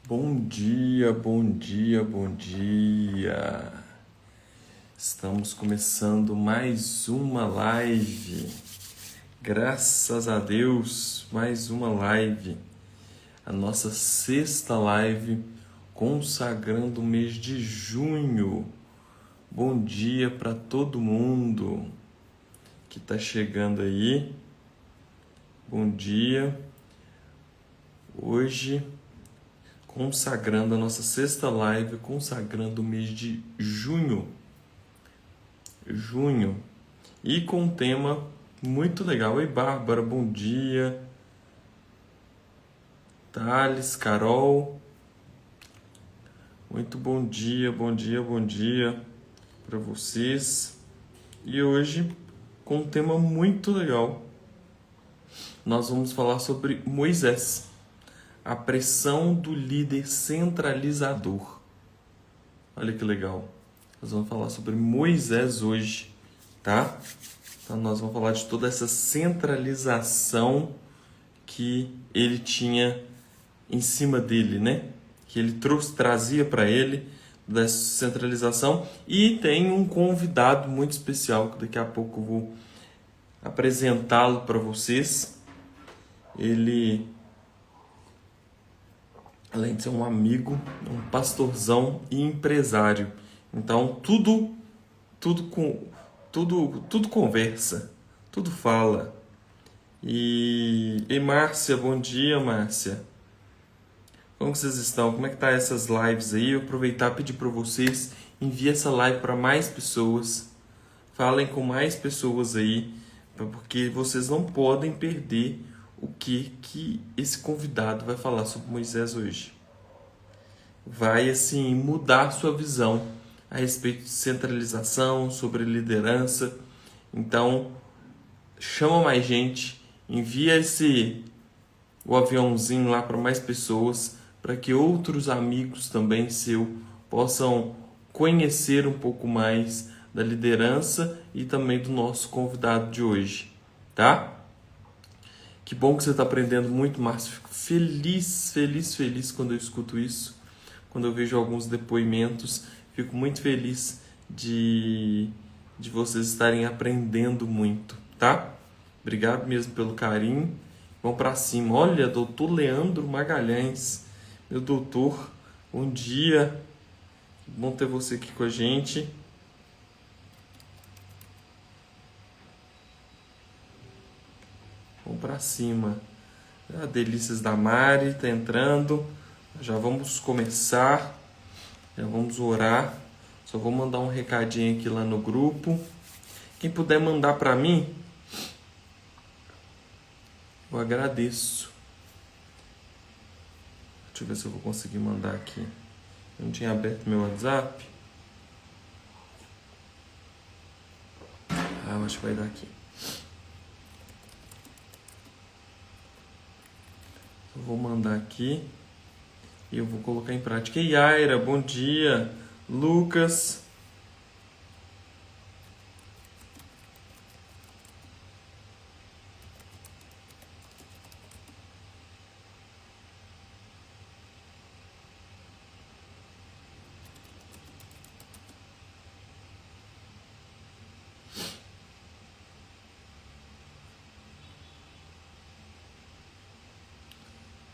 Bom dia, bom dia, bom dia. Estamos começando mais uma live. Graças a Deus, mais uma live. A nossa sexta live consagrando o mês de junho. Bom dia para todo mundo que está chegando aí. Bom dia. Hoje consagrando a nossa sexta live, consagrando o mês de junho. E com um tema muito legal. Oi, Bárbara, bom dia. Thales, Carol. Muito bom dia para vocês. E hoje, com um tema muito legal, nós vamos falar sobre Moisés. A pressão do líder centralizador. Olha que legal. Nós vamos falar sobre Moisés hoje, tá? Então nós vamos falar de toda essa centralização que ele tinha em cima dele, né? Que ele trazia para ele dessa centralização. E tem um convidado muito especial que daqui a pouco eu vou apresentá-lo para vocês. Ele, além de ser um amigo, um pastorzão e empresário. Então tudo conversa, tudo fala. E Márcia, bom dia, Márcia. Como que vocês estão? Como é que tá essas lives aí? Eu aproveitar e pedir para vocês, enviem essa live para mais pessoas. Falem com mais pessoas aí, porque vocês não podem perder o que esse convidado vai falar sobre Moisés hoje. Vai, assim, mudar a sua visão a respeito de centralização, sobre liderança. Então, chama mais gente, envia o aviãozinho lá para mais pessoas, para que outros amigos também possam conhecer um pouco mais da liderança e também do nosso convidado de hoje, tá? Que bom que você está aprendendo muito, Márcio. Fico feliz quando eu escuto isso. Quando eu vejo alguns depoimentos, fico muito feliz de vocês estarem aprendendo muito, tá? Obrigado mesmo pelo carinho. Vamos para cima. Olha, doutor Leandro Magalhães, meu doutor, bom dia. Bom ter você aqui com a gente. Vamos para cima. A Delícias da Mari está entrando. Já vamos começar. Já vamos orar. Só vou mandar um recadinho aqui lá no grupo. Quem puder mandar para mim, eu agradeço. Deixa eu ver se eu vou conseguir mandar aqui. Eu não tinha aberto meu WhatsApp. Eu acho que vai dar aqui. Eu vou mandar aqui e eu vou colocar em prática. E Yaira, bom dia. Lucas.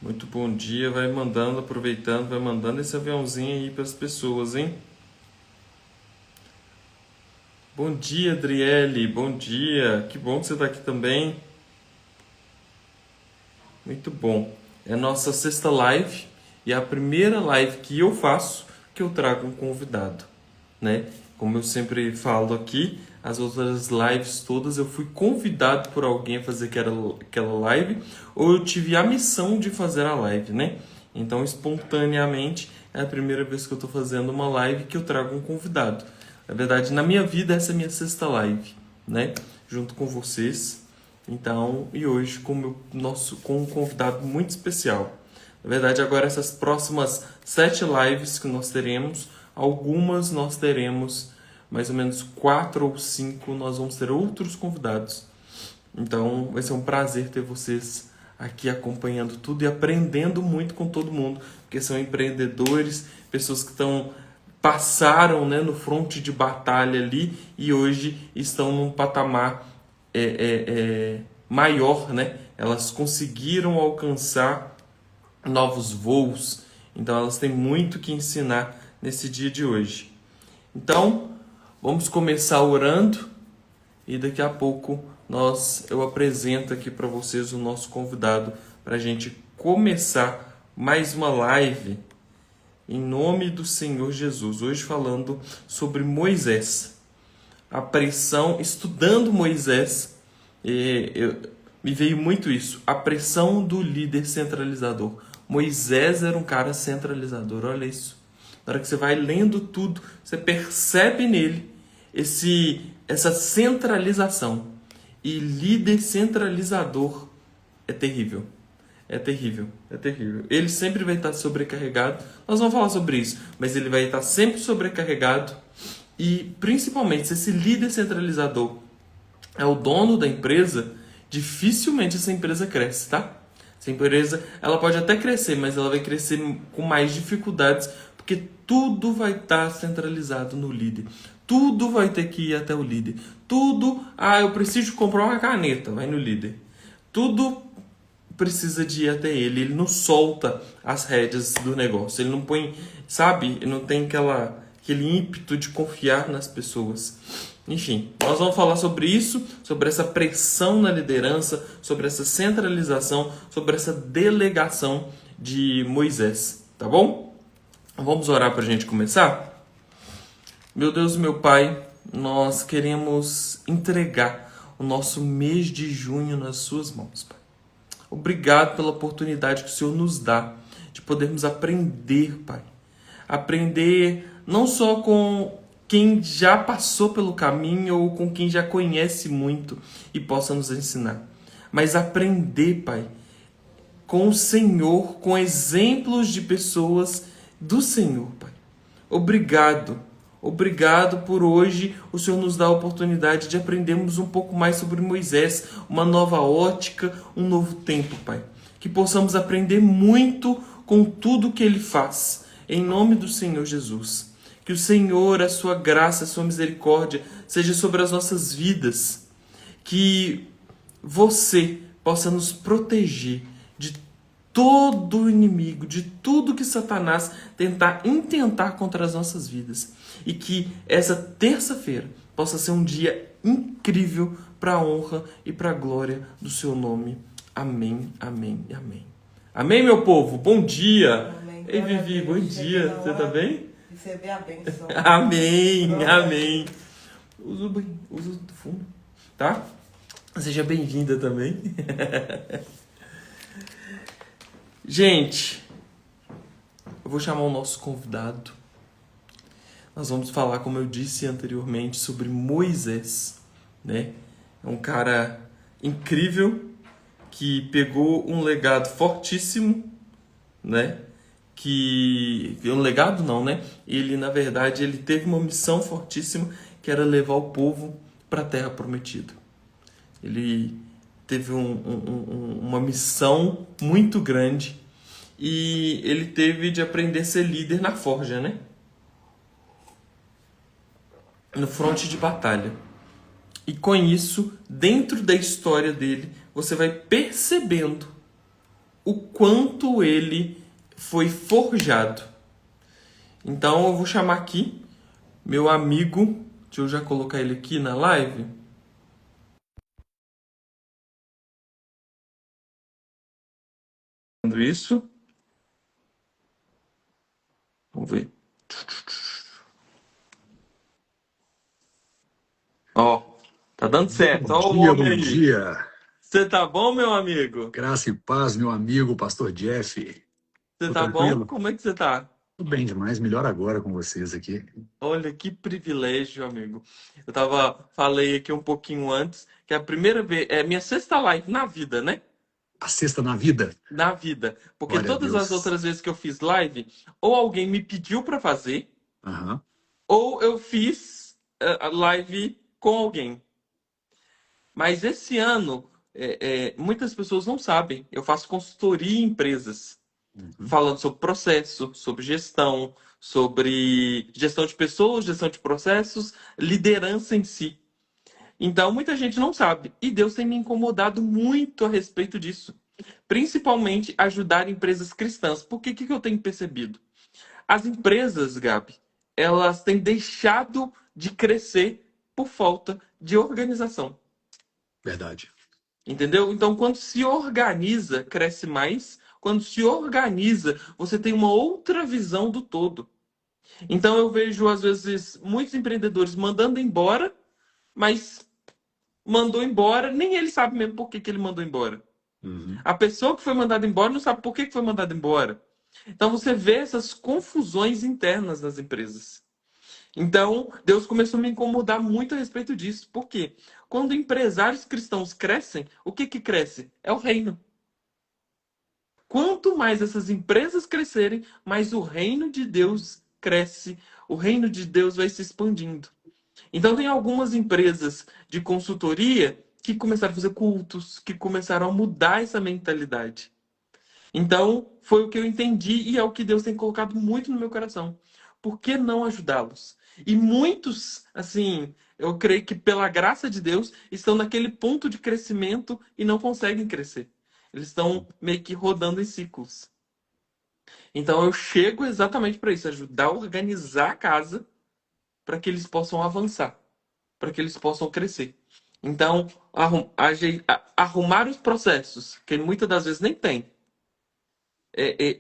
Muito bom dia, vai mandando, aproveitando, vai mandando esse aviãozinho aí para as pessoas, hein? Bom dia, Adriele, bom dia, que bom que você está aqui também. Muito bom. É a nossa sexta live e é a primeira live que eu faço que eu trago um convidado, né? Como eu sempre falo aqui, as outras lives todas eu fui convidado por alguém a fazer aquela live, ou eu tive a missão de fazer a live, né? Então, espontaneamente, é a primeira vez que eu estou fazendo uma live que eu trago um convidado. Na verdade, na minha vida, essa é a minha sexta live, né? Junto com vocês. Então, e hoje com um convidado muito especial. Na verdade, agora essas próximas 7 lives que nós teremos, algumas nós teremos, mais ou menos 4 ou 5, nós vamos ter outros convidados. Então vai ser um prazer ter vocês aqui acompanhando tudo e aprendendo muito com todo mundo, porque são empreendedores, pessoas que passaram, né, no fronte de batalha ali e hoje estão num patamar maior, né? Elas conseguiram alcançar novos voos, então elas têm muito que ensinar nesse dia de hoje. Então, vamos começar orando e daqui a pouco eu apresento aqui para vocês o nosso convidado para a gente começar mais uma live em nome do Senhor Jesus. Hoje falando sobre Moisés, a pressão, estudando Moisés, me veio muito isso, a pressão do líder centralizador. Moisés era um cara centralizador, olha isso. Na hora que você vai lendo tudo, você percebe nele essa centralização. E líder centralizador é terrível. É terrível, é terrível. Ele sempre vai estar sobrecarregado. Nós vamos falar sobre isso, mas ele vai estar sempre sobrecarregado. E principalmente, se esse líder centralizador é o dono da empresa, dificilmente essa empresa cresce, tá? Essa empresa, ela pode até crescer, mas ela vai crescer com mais dificuldades, porque tudo vai estar centralizado no líder. Tudo vai ter que ir até o líder. Tudo, eu preciso comprar uma caneta, vai no líder. Tudo precisa de ir até ele. Ele não solta as rédeas do negócio. Ele não põe, sabe? Ele não tem aquele ímpeto de confiar nas pessoas. Enfim, nós vamos falar sobre isso, sobre essa pressão na liderança, sobre essa centralização, sobre essa delegação de Moisés, tá bom? Vamos orar para a gente começar? Meu Deus e meu Pai, nós queremos entregar o nosso mês de junho nas suas mãos, Pai. Obrigado pela oportunidade que o Senhor nos dá de podermos aprender, Pai. Aprender não só com quem já passou pelo caminho ou com quem já conhece muito e possa nos ensinar, mas aprender, Pai, com o Senhor, com exemplos de pessoas do Senhor, Pai. Obrigado. Obrigado por hoje o Senhor nos dá a oportunidade de aprendermos um pouco mais sobre Moisés, uma nova ótica, um novo tempo, Pai. Que possamos aprender muito com tudo que Ele faz, em nome do Senhor Jesus. Que o Senhor, a sua graça, a sua misericórdia seja sobre as nossas vidas. Que você possa nos proteger de todo o inimigo, de tudo que Satanás intentar contra as nossas vidas. E que essa terça-feira possa ser um dia incrível para a honra e para a glória do seu nome. Amém, amém e amém. Amém, meu povo? Bom dia! Amém. Ei, Vivi, bom dia. Você tá bem? Receber a bênção. Amém, amém. Usa do fundo, tá? Seja bem-vinda também. Gente, eu vou chamar o nosso convidado. Nós vamos falar, como eu disse anteriormente, sobre Moisés, né? É um cara incrível que pegou um legado fortíssimo, né? Um legado não, né? Ele, na verdade, ele teve uma missão fortíssima que era levar o povo para a Terra Prometida. Ele teve uma missão muito grande e ele teve de aprender a ser líder na forja, né? No fronte de batalha. E com isso, dentro da história dele, você vai percebendo o quanto ele foi forjado. Então eu vou chamar aqui meu amigo, deixa eu já colocar ele aqui na live. Isso. Vamos ver. Ó, tá dando certo. Ó o homem aí. Bom dia. Você tá bom, meu amigo? Graça e paz, meu amigo, pastor Jeff. Você Tô tá bom? tranquilo? Como é que você tá? Tudo bem demais, melhor agora com vocês aqui. Olha que privilégio, amigo. Falei aqui um pouquinho antes, que é a primeira vez, é minha sexta live na vida, né? A sexta na vida? Na vida. Porque Glória a todas as Deus. outras vezes que eu fiz live, ou alguém me pediu pra fazer, Aham. ou eu fiz a live com alguém. Mas esse ano muitas pessoas não sabem. Eu faço consultoria em empresas, Uhum. falando sobre processo, sobre gestão de pessoas, gestão de processos, liderança em si. Então, muita gente não sabe. E Deus tem me incomodado muito a respeito disso. Principalmente ajudar empresas cristãs. Porque o que eu tenho percebido? As empresas, Gabi, elas têm deixado de crescer por falta de organização. Verdade. Entendeu? Então, quando se organiza, cresce mais. Quando se organiza, você tem uma outra visão do todo. Então, eu vejo, às vezes, muitos empreendedores mandando embora, mas mandou embora, nem ele sabe mesmo por que que ele mandou embora. Uhum. A pessoa que foi mandada embora não sabe por que que foi mandada embora. Então, você vê essas confusões internas nas empresas. Então, Deus começou a me incomodar muito a respeito disso. Por quê? Quando empresários cristãos crescem, o que que cresce? É o reino. Quanto mais essas empresas crescerem, mais o reino de Deus cresce, o reino de Deus vai se expandindo. Então, tem algumas empresas de consultoria que começaram a fazer cultos, que começaram a mudar essa mentalidade. Então, foi o que eu entendi e é o que Deus tem colocado muito no meu coração. Por que não ajudá-los? E muitos, assim, eu creio que pela graça de Deus, estão naquele ponto de crescimento e não conseguem crescer. Eles estão meio que rodando em ciclos. Então, eu chego exatamente para isso, ajudar a organizar a casa para que eles possam avançar, para que eles possam crescer. Então, arrumar os processos, que muitas das vezes nem tem,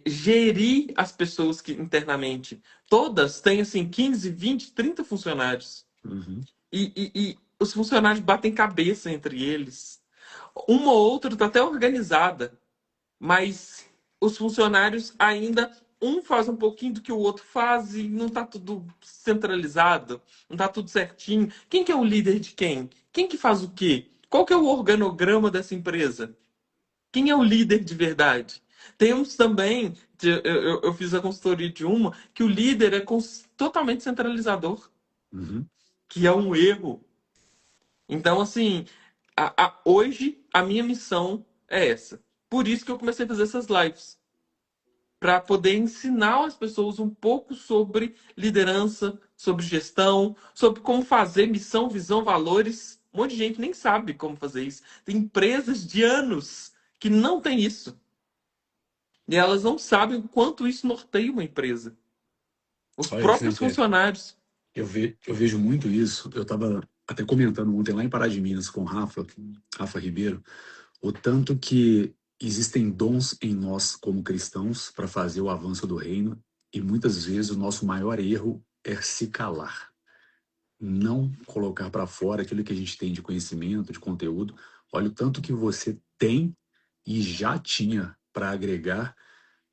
gerir as pessoas que internamente. Todas têm assim 15, 20, 30 funcionários. Uhum. E os funcionários batem cabeça entre eles. Uma ou outra está até organizada, mas os funcionários ainda um faz um pouquinho do que o outro faz e não está tudo centralizado, não está tudo certinho. Quem que é o líder de quem? Quem que faz o quê? Qual que é o organograma dessa empresa? Quem é o líder de verdade? Temos também, eu fiz a consultoria de uma, que o líder é totalmente centralizador, Uhum. que é um erro. Então, assim, hoje a minha missão é essa. Por isso que eu comecei a fazer essas lives. Para poder ensinar as pessoas um pouco sobre liderança, sobre gestão, sobre como fazer missão, visão, valores. Um monte de gente nem sabe como fazer isso. Tem empresas de anos que não têm isso. E elas não sabem o quanto isso norteia uma empresa. Os Olha, próprios Felipe, funcionários. eu vejo muito isso. Eu estava até comentando ontem lá em Pará de Minas com o Rafa Ribeiro, o tanto que existem dons em nós como cristãos para fazer o avanço do reino e muitas vezes o nosso maior erro é se calar, não colocar para fora aquilo que a gente tem de conhecimento, de conteúdo. Olha o tanto que você tem e já tinha para agregar.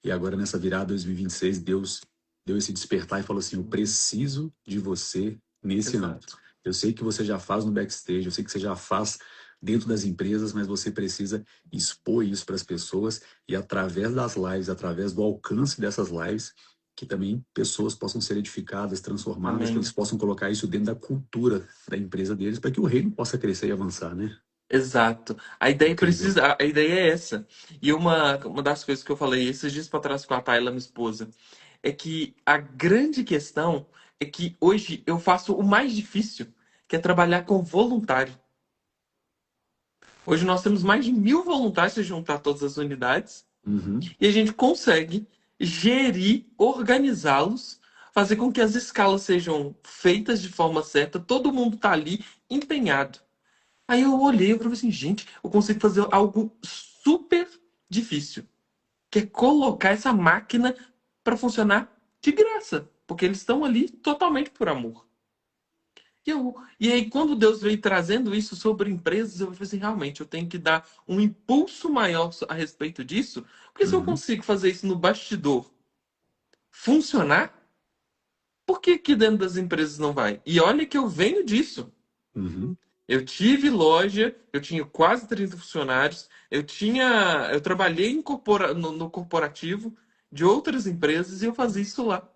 E agora, nessa virada 2026, Deus deu esse despertar e falou assim: eu preciso de você nesse âmbito. Exato. Eu sei que você já faz no backstage, eu sei que você já faz dentro das empresas, mas você precisa expor isso para as pessoas e, através das lives, através do alcance dessas lives, que também pessoas possam ser edificadas, transformadas, que eles Amém. possam colocar isso dentro da cultura da empresa deles, para que o reino possa crescer e avançar, né? Exato. Incrível. A ideia é essa. E uma das coisas que eu falei esses dias para trás com a Tayla, minha esposa, é que a grande questão é que hoje eu faço o mais difícil, que é trabalhar com voluntário. Hoje nós temos mais de 1.000 voluntários se juntar todas as unidades. Uhum. E a gente consegue gerir, organizá-los, fazer com que as escalas sejam feitas de forma certa, todo mundo tá ali empenhado. Aí eu olhei e falei assim, gente, eu consigo fazer algo super difícil, que é colocar essa máquina para funcionar de graça, porque eles estão ali totalmente por amor. E aí, quando Deus veio trazendo isso sobre empresas, eu falei assim, realmente, eu tenho que dar um impulso maior a respeito disso, porque se eu Uhum. consigo fazer isso no bastidor funcionar, por que que dentro das empresas não vai? E olha que eu venho disso. Uhum. Eu tive loja, eu tinha quase 30 funcionários, eu trabalhei no corporativo de outras empresas e eu fazia isso lá.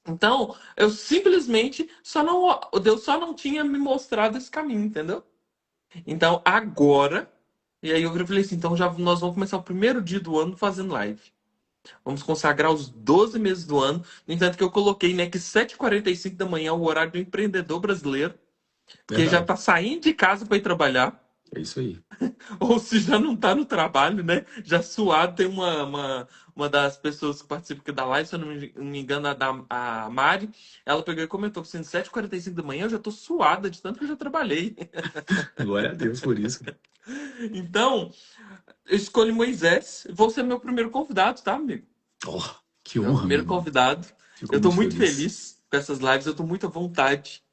Então, eu simplesmente Deus só não tinha me mostrado esse caminho, entendeu? Então, agora E aí eu virei e falei assim, então já nós vamos começar o primeiro dia do ano fazendo live. Vamos consagrar os 12 meses do ano. No entanto, que eu coloquei, né, que 7h45 da manhã é o horário do empreendedor brasileiro, que já Verdade. tá saindo de casa para ir trabalhar, É isso aí. ou se já não tá no trabalho, né? Já suado. Tem uma das pessoas que participa aqui da live, se eu não me engano, a Mari, ela pegou e comentou que sendo 7h45 da manhã eu já tô suada de tanto que eu já trabalhei. Glória a Deus por isso. Então, eu escolhi Moisés. Vou ser meu primeiro convidado, tá, amigo? Oh, que Meu honra, meu primeiro irmão. convidado. Fico Eu tô muito muito feliz. feliz com essas lives, eu tô muito à vontade.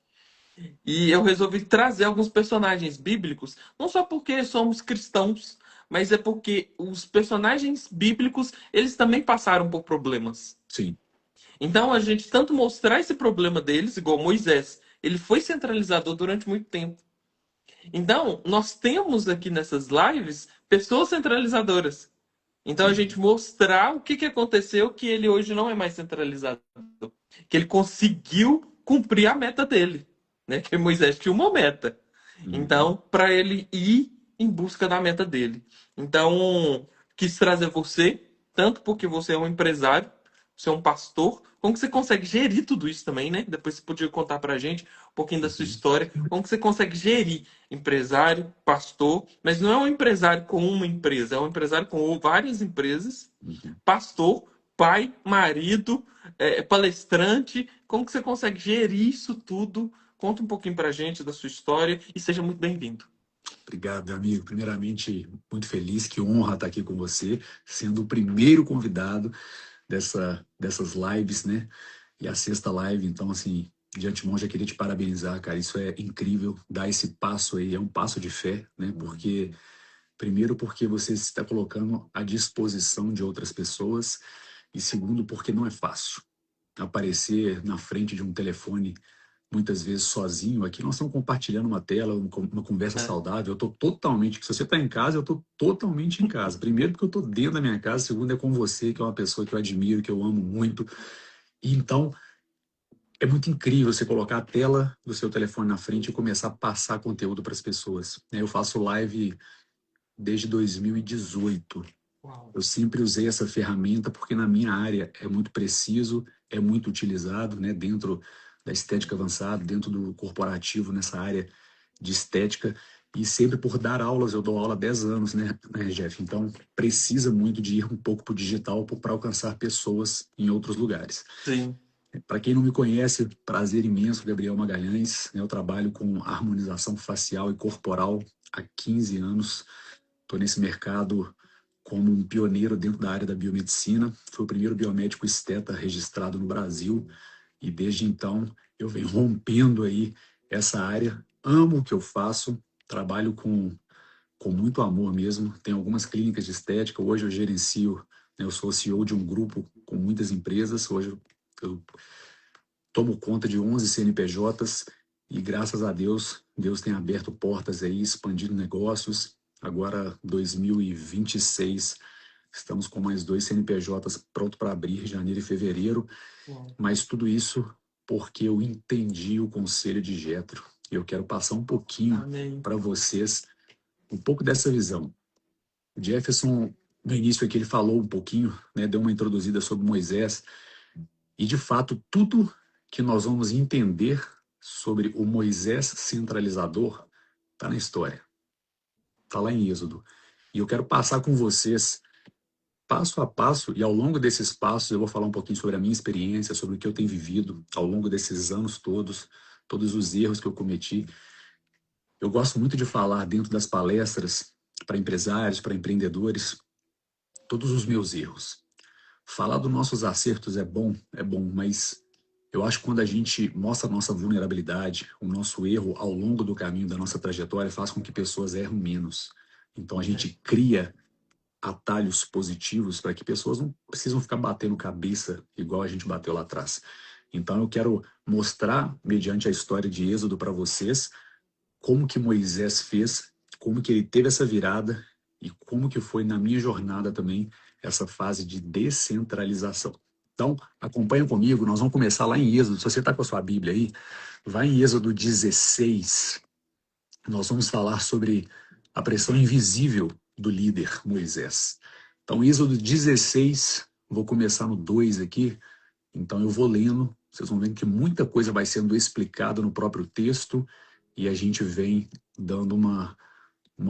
E eu resolvi trazer alguns personagens bíblicos, não só porque somos cristãos, mas é porque os personagens bíblicos, eles também passaram por problemas. Sim. Então a gente tanto mostrar esse problema deles, igual Moisés, ele foi centralizador durante muito tempo. Então, nós temos aqui nessas lives pessoas centralizadoras. Então a gente mostrar o que que aconteceu que ele hoje não é mais centralizador, que ele conseguiu cumprir a meta dele, né? Que Moisés tinha uma meta. Uhum. Então, para ele ir em busca da meta dele. Então, quis trazer você, tanto porque você é um empresário, você é um pastor, como que você consegue gerir tudo isso também, né? Depois você podia contar pra gente um pouquinho da sua Uhum. história, como que você consegue gerir empresário, pastor, mas não é um empresário com uma empresa, é um empresário com várias empresas, Uhum. pastor, pai, marido, palestrante, como que você consegue gerir isso tudo? Conta um pouquinho pra gente da sua história e seja muito bem-vindo. Obrigado, meu amigo. Primeiramente, muito feliz, que honra estar aqui com você, sendo o primeiro convidado dessas lives, né? E a sexta live, então, assim, de antemão já queria te parabenizar, cara. Isso é incrível, dar esse passo aí, é um passo de fé, né? Porque, primeiro, porque você se está colocando à disposição de outras pessoas, e segundo, porque não é fácil aparecer na frente de um telefone muitas vezes sozinho. Aqui nós estamos compartilhando uma tela, uma conversa É, saudável. Eu estou totalmente. Se você está em casa, eu estou totalmente em casa. Primeiro, porque eu estou dentro da minha casa. Segundo, é com você, que é uma pessoa que eu admiro, que eu amo muito. E então, é muito incrível você colocar a tela do seu telefone na frente e começar a passar conteúdo para as pessoas. Eu faço live desde 2018. uau. Eu sempre usei essa ferramenta porque na minha área é muito preciso, é muito utilizado, né, dentro da estética avançada, dentro do corporativo, nessa área de estética. E sempre por dar aulas, eu dou aula há 10 anos, né, Jeff? Então, precisa muito de ir um pouco para o digital para alcançar pessoas em outros lugares. Sim. Para quem não me conhece, prazer imenso, Gabriel Magalhães. Eu trabalho com harmonização facial e corporal há 15 anos. Estou nesse mercado como um pioneiro dentro da área da biomedicina. Fui o primeiro biomédico esteta registrado no Brasil e desde então eu venho rompendo aí essa área. Amo o que eu faço, trabalho com muito amor mesmo. Tenho algumas clínicas de estética. Hoje eu gerencio, né, eu sou CEO de um grupo com muitas empresas. Hoje eu tomo conta de 11 CNPJs e graças a Deus, Deus tem aberto portas aí, expandido negócios. Agora, 2026, estamos com mais 2 CNPJs pronto para abrir, janeiro e fevereiro. Uau. Mas tudo isso porque eu entendi o conselho de Jethro. E eu quero passar um pouquinho Amém. para vocês, um pouco dessa visão. O Jefferson, no início aqui, ele falou um pouquinho, né, deu uma introduzida sobre Moisés. E, de fato, tudo que nós vamos entender sobre o Moisés centralizador está na história, está lá em Êxodo. E eu quero passar com vocês, passo a passo, e ao longo desses passos eu vou falar um pouquinho sobre a minha experiência, sobre o que eu tenho vivido ao longo desses anos todos, todos os erros que eu cometi. Eu gosto muito de falar dentro das palestras para empresários, para empreendedores, todos os meus erros. Falar dos nossos acertos é bom, mas eu acho que quando a gente mostra a nossa vulnerabilidade, o nosso erro ao longo do caminho da nossa trajetória, faz com que pessoas erram menos. Então a gente cria atalhos positivos para que pessoas não precisam ficar batendo cabeça igual a gente bateu lá atrás. Então eu quero mostrar, mediante a história de Êxodo para vocês, como que Moisés fez, como que ele teve essa virada e como que foi na minha jornada também essa fase de descentralização. Então, acompanha comigo, nós vamos começar lá em Êxodo. Se você está com a sua Bíblia aí, vai em Êxodo 16. Nós vamos falar sobre a pressão invisível do líder Moisés. Então, Êxodo 16, vou começar no 2 aqui. Então, eu vou lendo, vocês vão ver que muita coisa vai sendo explicada no próprio texto e a gente vem dando uma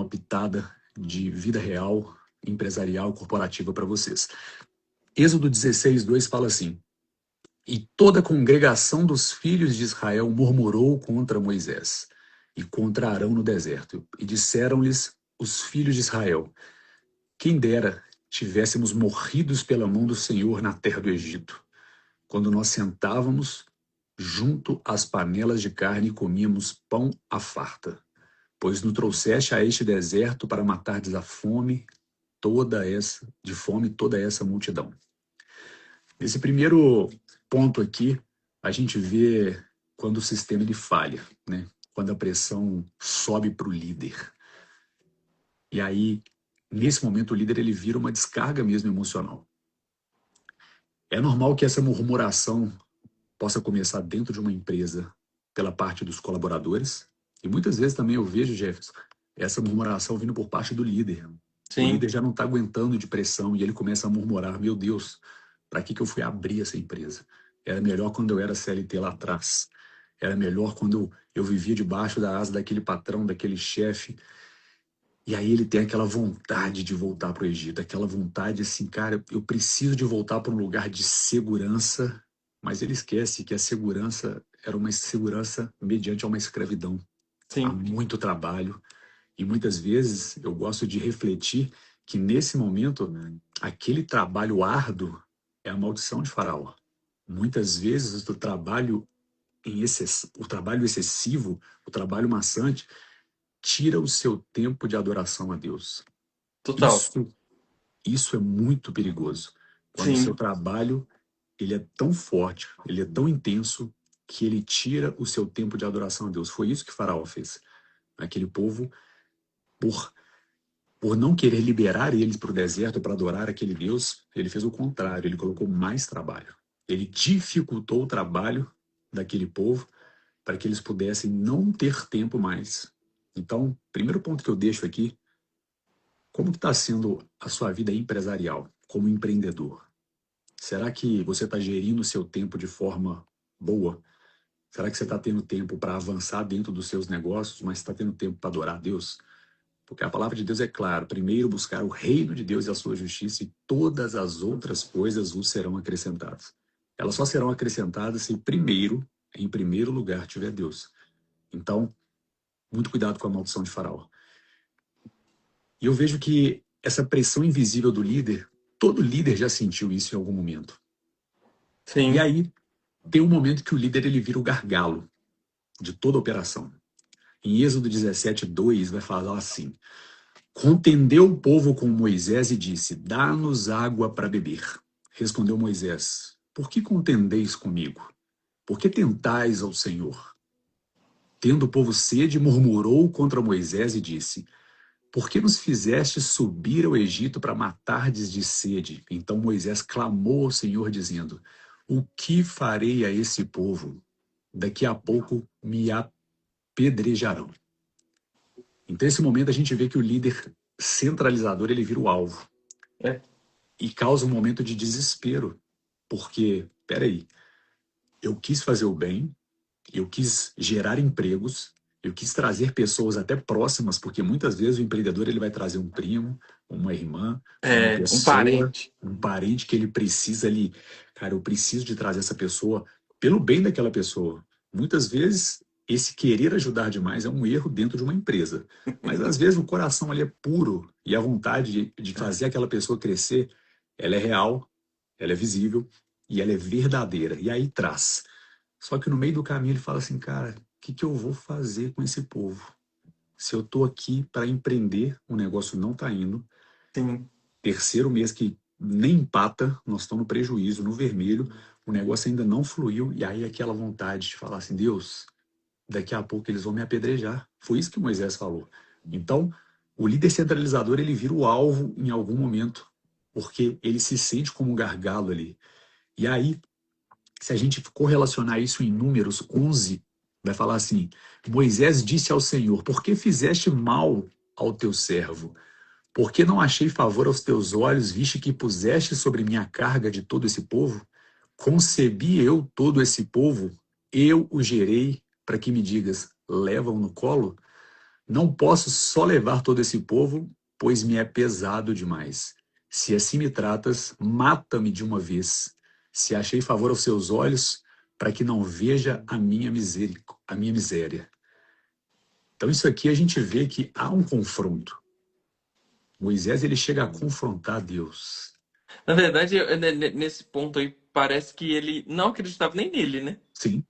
pitada de vida real, empresarial, corporativa para vocês. Êxodo 16, 2 fala assim: E toda a congregação dos filhos de Israel murmurou contra Moisés e contra Arão no deserto. E disseram-lhes os filhos de Israel: Quem dera tivéssemos morridos pela mão do Senhor na terra do Egito, quando nós sentávamos junto às panelas de carne e comíamos pão à farta. Pois nos trouxeste a este deserto para matardes a fome de fome toda essa multidão. Nesse primeiro ponto aqui, a gente vê quando o sistema ele falha, né? Quando a pressão sobe para o líder. E aí, nesse momento, o líder ele vira uma descarga mesmo emocional. É normal que essa murmuração possa começar dentro de uma empresa pela parte dos colaboradores. E muitas vezes também eu vejo, Jefferson, essa murmuração vindo por parte do líder. O Sim, líder já não está aguentando de pressão e ele começa a murmurar: meu Deus, para que eu fui abrir essa empresa? Era melhor quando eu era CLT lá atrás. Era melhor quando eu vivia debaixo da asa daquele patrão, daquele chefe. E aí ele tem aquela vontade de voltar para o Egito, aquela vontade assim, cara, eu preciso de voltar para um lugar de segurança, mas ele esquece que a segurança era uma segurança mediante a uma escravidão. Há sim, muito trabalho, e muitas vezes eu gosto de refletir que nesse momento, aquele trabalho árduo é a maldição de Faraó. Muitas vezes o trabalho excessivo, o trabalho maçante, tira o seu tempo de adoração a Deus. total. Isso, isso é muito perigoso. Quando o seu Sim, trabalho ele é tão forte, ele é tão intenso, que ele tira o seu tempo de adoração a Deus. Foi isso que Faraó fez. Aquele povo, por, por não querer liberar eles para o deserto para adorar aquele Deus, ele fez o contrário, ele colocou mais trabalho. Ele dificultou o trabalho daquele povo para que eles pudessem não ter tempo mais. Então, primeiro ponto que eu deixo aqui: como que está sendo a sua vida empresarial, como empreendedor? Será que você está gerindo o seu tempo de forma boa? Será que você está tendo tempo para avançar dentro dos seus negócios, mas está tendo tempo para adorar a Deus? Porque a palavra de Deus é clara: primeiro buscar o reino de Deus e a sua justiça, e todas as outras coisas vos serão acrescentadas. Elas só serão acrescentadas se primeiro, em primeiro lugar, tiver Deus. Então, muito cuidado com a maldição de Faraó. E eu vejo que essa pressão invisível do líder, todo líder já sentiu isso em algum momento. E sim. aí, tem um momento que o líder ele vira o gargalo de toda a operação. Em Êxodo 17, 2, vai falar assim: Contendeu o povo com Moisés e disse: Dá-nos água para beber. Respondeu Moisés: Por que contendeis comigo? Por que tentais ao Senhor? Tendo o povo sede, murmurou contra Moisés e disse: Por que nos fizeste subir ao Egito para matardes de sede? Então Moisés clamou ao Senhor, dizendo: O que farei a esse povo? Daqui a pouco me apedrejarão. Então, nesse momento, a gente vê que o líder centralizador ele vira o alvo É. e causa um momento de desespero, porque, peraí, eu quis fazer o bem, eu quis gerar empregos, eu quis trazer pessoas até próximas, porque muitas vezes o empreendedor ele vai trazer um primo, uma irmã, uma É, um pessoa, parente. um parente que ele precisa ali. Cara, eu preciso de trazer essa pessoa pelo bem daquela pessoa. Muitas vezes esse querer ajudar demais é um erro dentro de uma empresa. Mas às vezes o coração ali é puro e a vontade de fazer aquela pessoa crescer, ela é real, ela é visível e ela é verdadeira. E aí traz. Só que no meio do caminho ele fala assim, cara, o que que eu vou fazer com esse povo? Se eu tô aqui para empreender, o negócio não tá indo. Sim, Terceiro mês que nem empata, nós estamos no prejuízo, no vermelho, o negócio ainda não fluiu, e aí aquela vontade de falar assim, Deus, daqui a pouco eles vão me apedrejar. Foi isso que Moisés falou. Então, o líder centralizador, ele vira o alvo em algum momento, porque ele se sente como um gargalo ali. E aí, se a gente correlacionar isso em Números 11, vai falar assim: Moisés disse ao Senhor: Por que fizeste mal ao teu servo? Porque não achei favor aos teus olhos, viste que puseste sobre mim a carga de todo esse povo? Concebi eu todo esse povo, eu o gerei para que me digas, leva-o no colo? Não posso só levar todo esse povo, pois me é pesado demais. Se assim me tratas, mata-me de uma vez. Se achei favor aos seus olhos, para que não veja a minha miséria. Então isso aqui a gente vê que há um confronto. Moisés ele chega a confrontar Deus. Na verdade, nesse ponto aí, parece que ele não acreditava nem nele, né? Sim,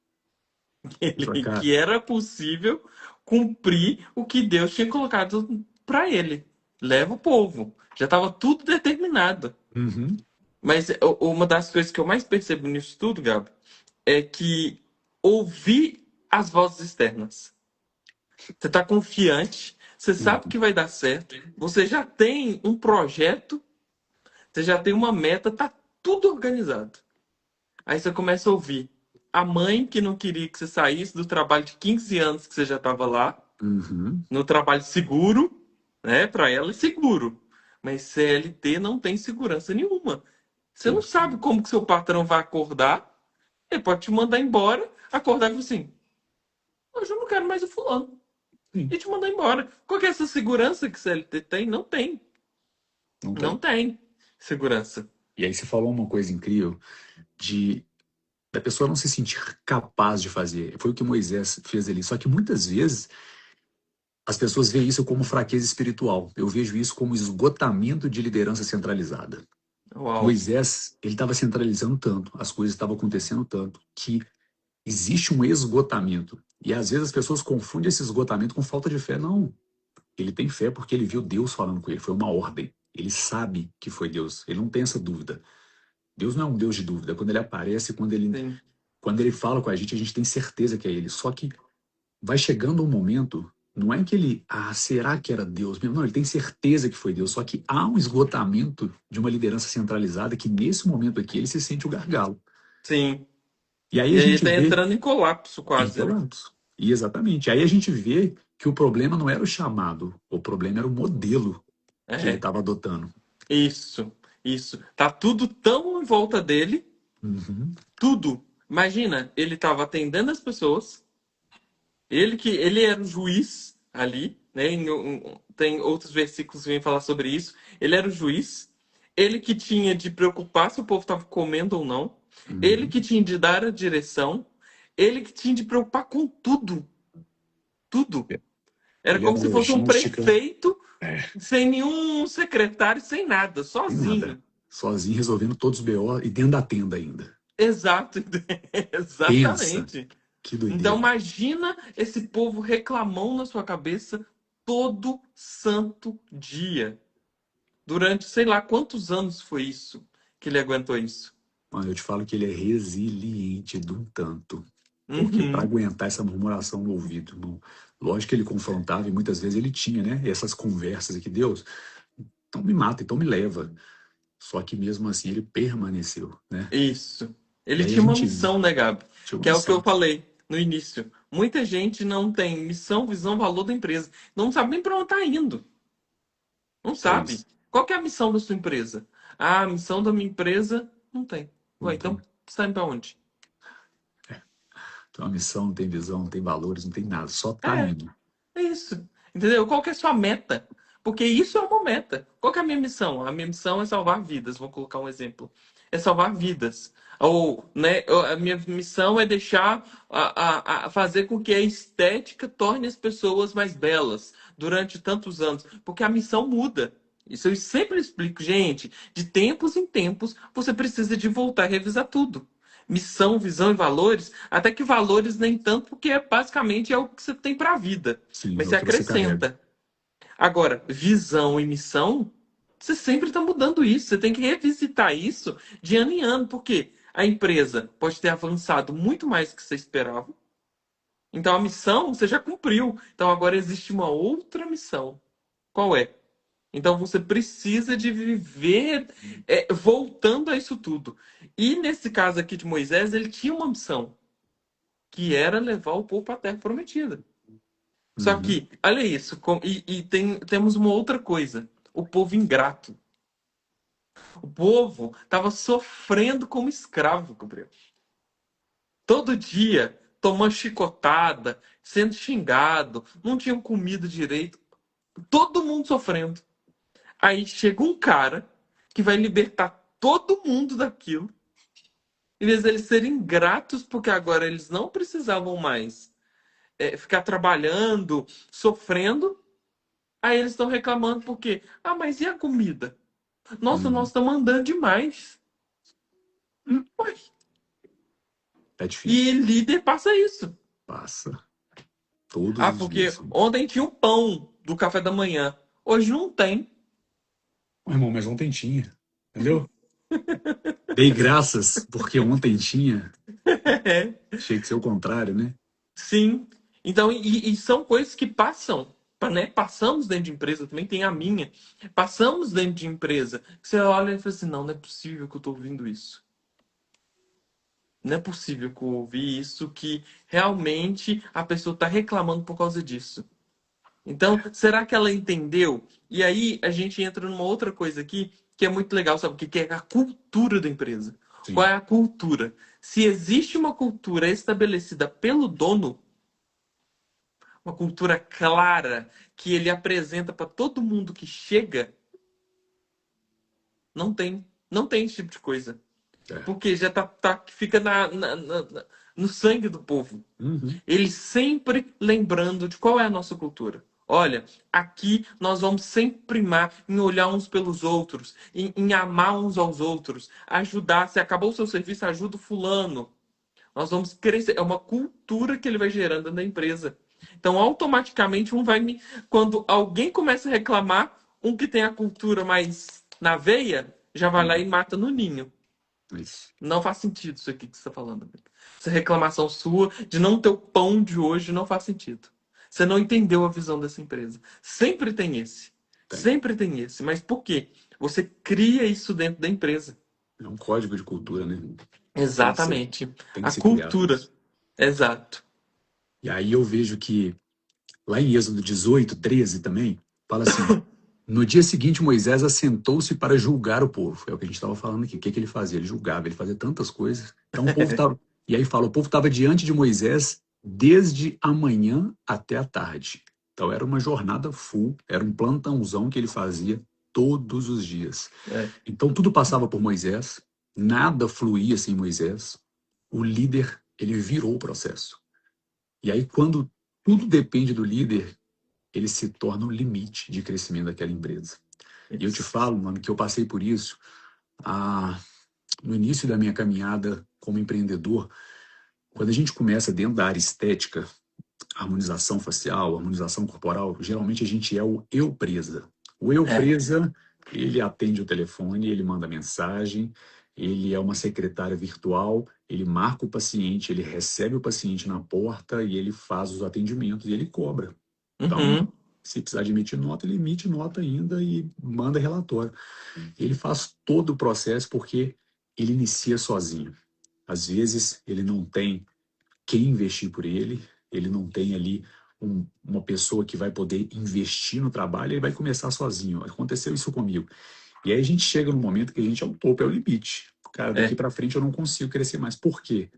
ele fala, cara, Que era possível cumprir o que Deus tinha colocado para ele. Leva o povo. Já estava tudo determinado. uhum, Mas uma das coisas que eu mais percebo nisso tudo, Gabi, é que ouvir as vozes externas. Você está confiante, você sabe uhum, que vai dar certo, você já tem um projeto, você já tem uma meta, tá tudo organizado. Aí você começa a ouvir a mãe que não queria que você saísse do trabalho de 15 anos que você já estava lá, uhum, no trabalho seguro, né? Para ela é seguro. Mas CLT não tem segurança nenhuma. Você não porque, sabe como que seu patrão vai acordar. Ele pode te mandar embora, acordar e falar assim: hoje eu não quero mais o fulano. sim, E te mandar embora. Qual que é essa segurança que CLT tem? Não tem. não Não tem. tem segurança. E aí você falou uma coisa incrível de da pessoa não se sentir capaz de fazer. Foi o que Moisés fez ali. Só que muitas vezes as pessoas veem isso como fraqueza espiritual. Eu vejo isso como esgotamento de liderança centralizada. Uau. Moisés, ele estava centralizando tanto, as coisas estavam acontecendo tanto, que existe um esgotamento. E às vezes as pessoas confundem esse esgotamento com falta de fé. Não. Ele tem fé porque ele viu Deus falando com ele. Foi uma ordem. Ele sabe que foi Deus. Ele não tem essa dúvida. Deus não é um Deus de dúvida. Quando ele aparece, Sim. quando ele fala com a gente tem certeza que é ele. Só que vai chegando um momento, não é que ele, será que era Deus mesmo? Não, ele tem certeza que foi Deus. Só que há um esgotamento de uma liderança centralizada que nesse momento aqui ele se sente o gargalo. Sim. E aí a E aí gente tá vê entrando em colapso em quase, né? colapso. E exatamente. Aí a gente vê que o problema não era o chamado, o problema era o modelo que ele É. estava adotando. Isso. Isso. Tá tudo tão em volta dele. Uhum, Tudo. Imagina, ele tava atendendo as pessoas. Ele era o juiz ali, né? Tem outros versículos que vêm falar sobre isso. Ele era o juiz. Ele que tinha de preocupar se o povo estava comendo ou não. Ele uhum. que tinha de dar a direção. Ele que tinha de preocupar com tudo. Tudo. Era Ele como era se fosse um logística, prefeito sem nenhum secretário, sem nada, sem nada. sozinho. Sozinho resolvendo todos os BO e dentro da tenda ainda. Exato. Pensa, Exatamente. que Então doideira. imagina esse povo reclamando na sua cabeça todo santo dia. Durante sei lá quantos anos foi isso que ele aguentou isso. Mano, eu te falo que ele é resiliente de um tanto. Porque para Uhum. aguentar essa murmuração no ouvido, irmão, lógico que ele confrontava e muitas vezes ele tinha, né? Essas conversas aqui, Deus, então me mata, então me leva. Só que mesmo assim ele permaneceu, né? Isso. E Ele aí a tinha uma gente missão, né, Gabi? tinha uma Que é o que eu missão. falei no início. Muita gente não tem missão, visão, valor da empresa. Não sabe nem para onde está indo. Não É sabe. isso. Qual que é a missão da sua empresa? Ah, a missão da minha empresa não tem. Ué, Não então tem. você está indo para onde? Tem uma missão, não tem visão, não tem valores, não tem nada. Só tá É. indo. É isso. Entendeu? Qual que é a sua meta? Porque isso é uma meta. Qual que é a minha missão? A minha missão é salvar vidas. Vou colocar um exemplo. É salvar vidas. Ou, né, a minha missão é deixar fazer com que a estética torne as pessoas mais belas durante tantos anos. Porque a missão muda. Isso eu sempre explico, gente. De tempos em tempos, você precisa de voltar a revisar tudo. Missão, visão e valores, até que valores nem tanto, porque basicamente é o que você tem para a vida, Sim, é mas o você que você carrega. acrescenta. Agora, visão e missão, você sempre está mudando isso, você tem que revisitar isso de ano em ano, porque a empresa pode ter avançado muito mais do que você esperava, então a missão você já cumpriu, então agora existe uma outra missão. Qual é? Então você precisa de viver voltando a isso tudo. E nesse caso aqui de Moisés, ele tinha uma missão, que era levar o povo para a terra prometida. Só Uhum. que, olha isso, temos uma outra coisa. o povo ingrato. O povo estava sofrendo como escravo, Gabriel. Todo dia, tomando chicotada, sendo xingado, não tinham comida direito. Todo mundo sofrendo. Aí chega um cara que vai libertar todo mundo daquilo. Em vez deles serem gratos, porque agora eles não precisavam mais ficar trabalhando, sofrendo. Aí eles estão reclamando porque, ah, mas e a comida? Nossa, nós Uhum. estamos andando demais. Ué, É e difícil. líder passa isso. Passa todos Ah, os porque dias. ontem tinha o pão do café da manhã. Hoje não tem. Ô, irmão, mas ontem tinha, entendeu? Dei graças, porque ontem tinha. Tinha que ser o contrário, né? Sim. Então, e são coisas que passam, né? Passamos dentro de empresa, também tem a minha. Passamos dentro de empresa. Você olha e fala assim, não é possível que eu estou ouvindo isso. Não é possível que eu ouvi isso, que realmente a pessoa está reclamando por causa disso. Então, será que ela entendeu? E aí a gente entra numa outra coisa aqui que é muito legal, sabe o que? Que é a cultura da empresa. Qual é Sim. a cultura? Se existe uma cultura estabelecida pelo dono, uma cultura clara que ele apresenta para todo mundo que chega, não tem esse tipo de coisa. É. Porque já fica no sangue do povo. Uhum. Ele sempre lembrando de qual é a nossa cultura. Olha, aqui nós vamos sempre primar em olhar uns pelos outros, em amar uns aos outros, ajudar. Se acabou o seu serviço, ajuda o fulano. Nós vamos crescer. É uma cultura que ele vai gerando na empresa. Então, automaticamente, quando alguém começa a reclamar, um que tem a cultura mais na veia, já vai lá e Uhum. mata no ninho. Isso. Não faz sentido isso aqui que você está falando, amigo. Essa reclamação sua de não ter o pão de hoje não faz sentido. Você não entendeu a visão dessa empresa. Sempre tem esse. Tem. Sempre tem esse. Mas por quê? Você cria isso dentro da empresa. É um código de cultura, né? Tem que ser, Exatamente. tem que A ser criado cultura. isso. Exato. E aí eu vejo que lá em Êxodo 18, 13 também, fala assim: no dia seguinte, Moisés assentou-se para julgar o povo. É o que a gente estava falando aqui. O que que ele fazia? Ele julgava, ele fazia tantas coisas. Então o povo estava. E aí fala: o povo estava diante de Moisés desde a manhã até a tarde. Então era uma jornada full, era um plantãozão que ele fazia todos os dias. É. Então tudo passava por Moisés, nada fluía sem Moisés. O líder, ele virou o processo. E aí, quando tudo depende do líder, ele se torna o limite de crescimento daquela empresa. E eu te Isso. falo, mano, que eu passei por isso ah, no início da minha caminhada como empreendedor. Quando a gente começa dentro da área estética, harmonização facial, harmonização corporal, geralmente a gente é o eu presa. O eu É. presa, ele atende o telefone, ele manda mensagem, ele é uma secretária virtual, ele marca o paciente, ele recebe o paciente na porta e ele faz os atendimentos e ele cobra. Então, Uhum. se precisar de emitir nota, ele emite nota ainda e manda relatório. Ele faz todo o processo porque ele inicia sozinho. Às vezes, ele não tem quem investir por ele, ele não tem ali uma pessoa que vai poder investir no trabalho, ele vai começar sozinho. Aconteceu isso comigo. E aí a gente chega no momento que a gente é o topo, é o limite. Cara, daqui É. para frente eu não consigo crescer mais. Por quê?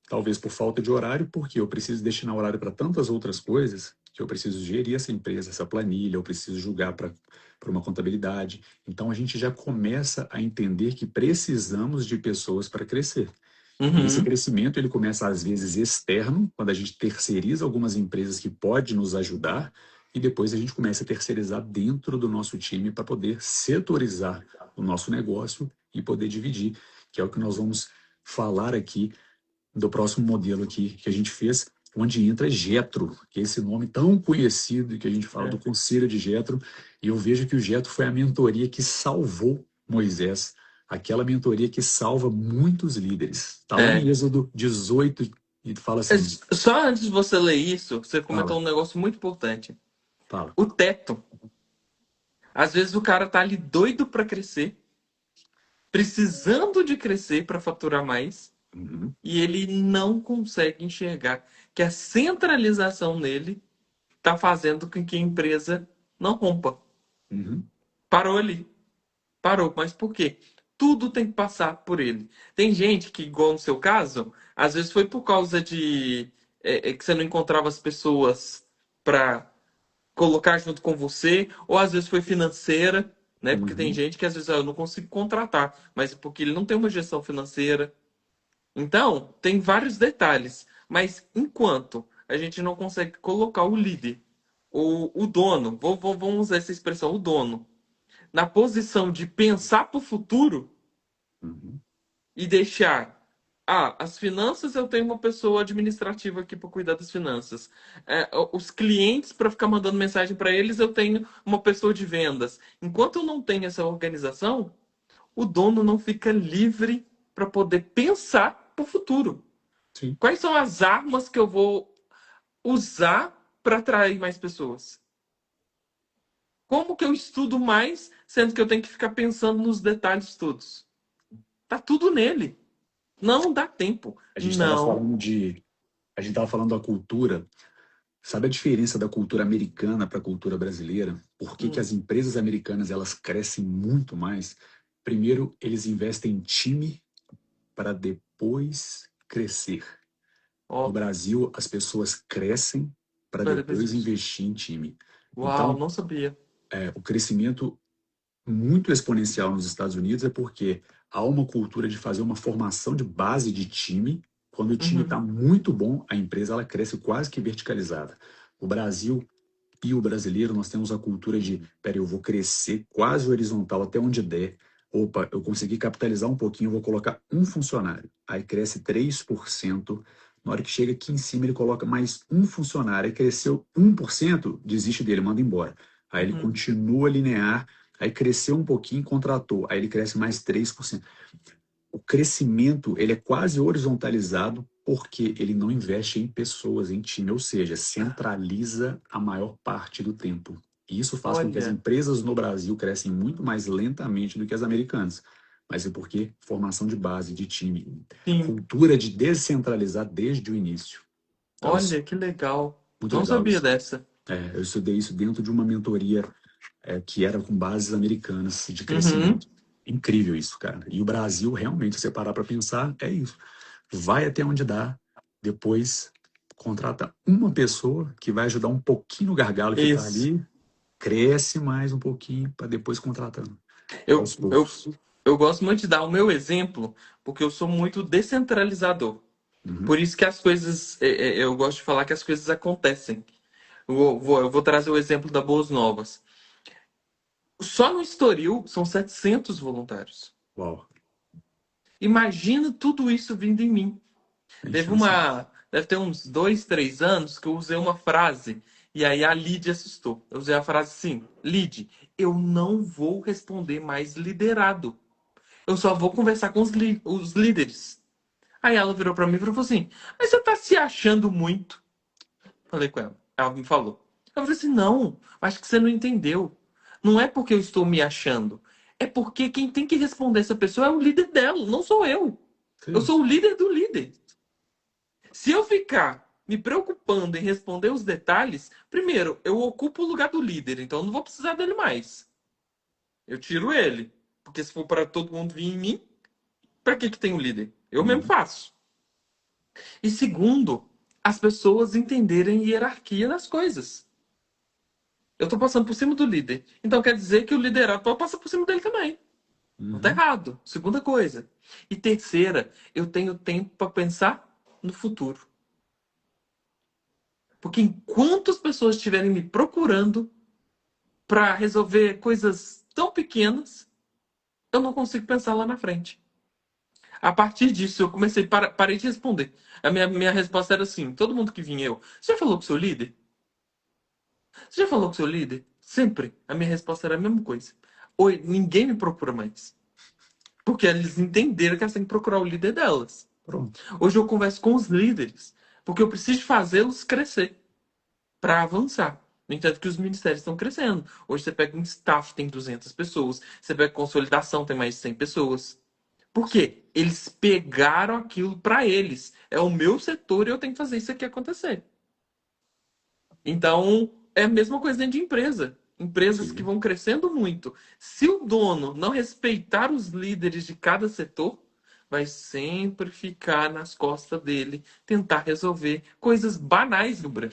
Talvez por falta de horário, porque eu preciso destinar horário para tantas outras coisas que eu preciso gerir essa empresa, essa planilha, eu preciso julgar para uma contabilidade. Então a gente já começa a entender que precisamos de pessoas para crescer. E esse Uhum. crescimento ele começa às vezes externo, quando a gente terceiriza algumas empresas que podem nos ajudar, e depois a gente começa a terceirizar dentro do nosso time para poder setorizar o nosso negócio e poder dividir, que é o que nós vamos falar aqui do próximo modelo aqui que a gente fez, onde entra Jetro, que é esse nome tão conhecido que a gente fala do É. conselho de Jetro, e eu vejo que o Jetro foi a mentoria que salvou Moisés, aquela mentoria que salva muitos líderes. Está lá em É. Êxodo 18 e fala assim, Só antes de você ler isso, você comentou fala, um negócio muito importante. fala. O teto. Às vezes o cara tá ali doido para crescer, precisando de crescer para faturar mais, Uhum, e ele não consegue enxergar que a centralização nele tá fazendo com que a empresa não rompa. uhum. Parou ali. Parou. Mas por quê? Tudo tem que passar por ele. Tem gente que, igual no seu caso, às vezes foi por causa de que você não encontrava as pessoas para colocar junto com você, ou às vezes foi financeira, né? Porque tem Uhum, gente que às vezes eu não consigo contratar, mas é porque ele não tem uma gestão financeira. Então, tem vários detalhes, mas enquanto a gente não consegue colocar o líder, o dono, vamos usar essa expressão, o dono, na posição de pensar para o futuro uhum. e deixar. As finanças eu tenho uma pessoa administrativa aqui para cuidar das finanças. Os clientes, para ficar mandando mensagem para eles, eu tenho uma pessoa de vendas. Enquanto eu não tenho essa organização, o dono não fica livre para poder pensar para o futuro. Sim. Quais são as armas que eu vou usar para atrair mais pessoas? Como que eu estudo mais, sendo que eu tenho que ficar pensando nos detalhes todos? Tá tudo nele. Não dá tempo. A gente estava Não. falando de, a gente estava falando da cultura. Sabe a diferença da cultura americana para a cultura brasileira? Por que que Hum, as empresas americanas elas crescem muito mais? Primeiro, eles investem em time para depois crescer. No ó, Brasil, as pessoas crescem para para depois depois investir. investir em time. Uau, Então, não sabia. o crescimento muito exponencial nos Estados Unidos é porque há uma cultura de fazer uma formação de base de time. Quando o time está Uhum, muito bom, a empresa ela cresce quase que verticalizada. O Brasil e o brasileiro, nós temos a cultura de, peraí, eu vou crescer quase horizontal até onde der. Opa, eu consegui capitalizar um pouquinho, eu vou colocar um funcionário. Aí cresce 3%. Na hora que chega aqui em cima, ele coloca mais um funcionário. Aí cresceu 1%, desiste dele, manda embora. Aí ele uhum. continua linear. Aí cresceu um pouquinho, contratou. Aí ele cresce mais 3%. O crescimento ele é quase horizontalizado porque ele não investe em pessoas, em time, ou seja, centraliza a maior parte do tempo. E isso faz com que as Olha, empresas no Brasil crescem muito mais lentamente do que as americanas. Mas é porque formação de base, de time, sim. cultura de descentralizar desde o início. Então, Olha, que legal. muito Não legal sabia isso. dessa. Eu estudei isso dentro de uma mentoria que era com bases americanas de Uhum. crescimento. Incrível isso, cara. E o Brasil, realmente, se você parar para pensar, é isso. Vai até onde dá, depois contrata uma pessoa que vai ajudar um pouquinho o gargalo que está Isso. ali, cresce mais um pouquinho para depois contratando Eu, aos eu, poucos. eu gosto muito de dar o meu exemplo, porque eu sou muito descentralizador. Uhum. Por isso que as coisas, eu gosto de falar que as coisas acontecem. Eu vou trazer o exemplo da Boas Novas. Só no Estoril são 700 voluntários. Uau, Imagina tudo isso vindo em mim. tem chance. Não. Deve ter uns 2, 3 anos que eu usei uma frase e aí a Lid assustou. Eu usei a frase assim: Lid, eu não vou responder mais liderado. Eu só vou conversar com os líderes. Aí ela virou pra mim e falou assim: Mas você tá se achando muito? Falei com ela. Ela me falou. Eu falei assim: Não, acho que você não entendeu. Não é porque eu estou me achando. É porque quem tem que responder essa pessoa é o líder dela, não sou eu. Eu Sim. sou o líder do líder. Se eu ficar me preocupando em responder os detalhes, primeiro, eu ocupo o lugar do líder, então eu não vou precisar dele mais. Eu tiro ele. Porque se for para todo mundo vir em mim, para que tem um líder? Eu mesmo Uhum. faço. E segundo, as pessoas entenderem a hierarquia das coisas. Eu estou passando por cima do líder. Então quer dizer que o liderado pode passar por cima dele também. Não está Uhum. errado. Segunda coisa. E terceira, eu tenho tempo para pensar no futuro. Porque enquanto as pessoas estiverem me procurando para resolver coisas tão pequenas, eu não consigo pensar lá na frente. A partir disso, eu comecei, parei de responder. A minha resposta era assim: todo mundo que vinha eu, você já falou com o seu líder? Você já falou com o seu líder? Sempre. A minha resposta era a mesma coisa. Oi, ninguém me procura mais. Porque eles entenderam que elas têm que procurar o líder delas. Pronto. Hoje eu converso com os líderes, porque eu preciso fazê-los crescer para avançar. No entanto, que os ministérios estão crescendo. Hoje você pega um staff, tem 200 pessoas. Você pega consolidação, tem mais de 100 pessoas. Por quê? Eles pegaram aquilo para eles. É o meu setor e eu tenho que fazer isso aqui acontecer. Então, é a mesma coisa dentro de empresa. Empresas que Sim. vão crescendo muito. Se o dono não respeitar os líderes de cada setor, vai sempre ficar nas costas dele tentar resolver coisas banais, Gibran.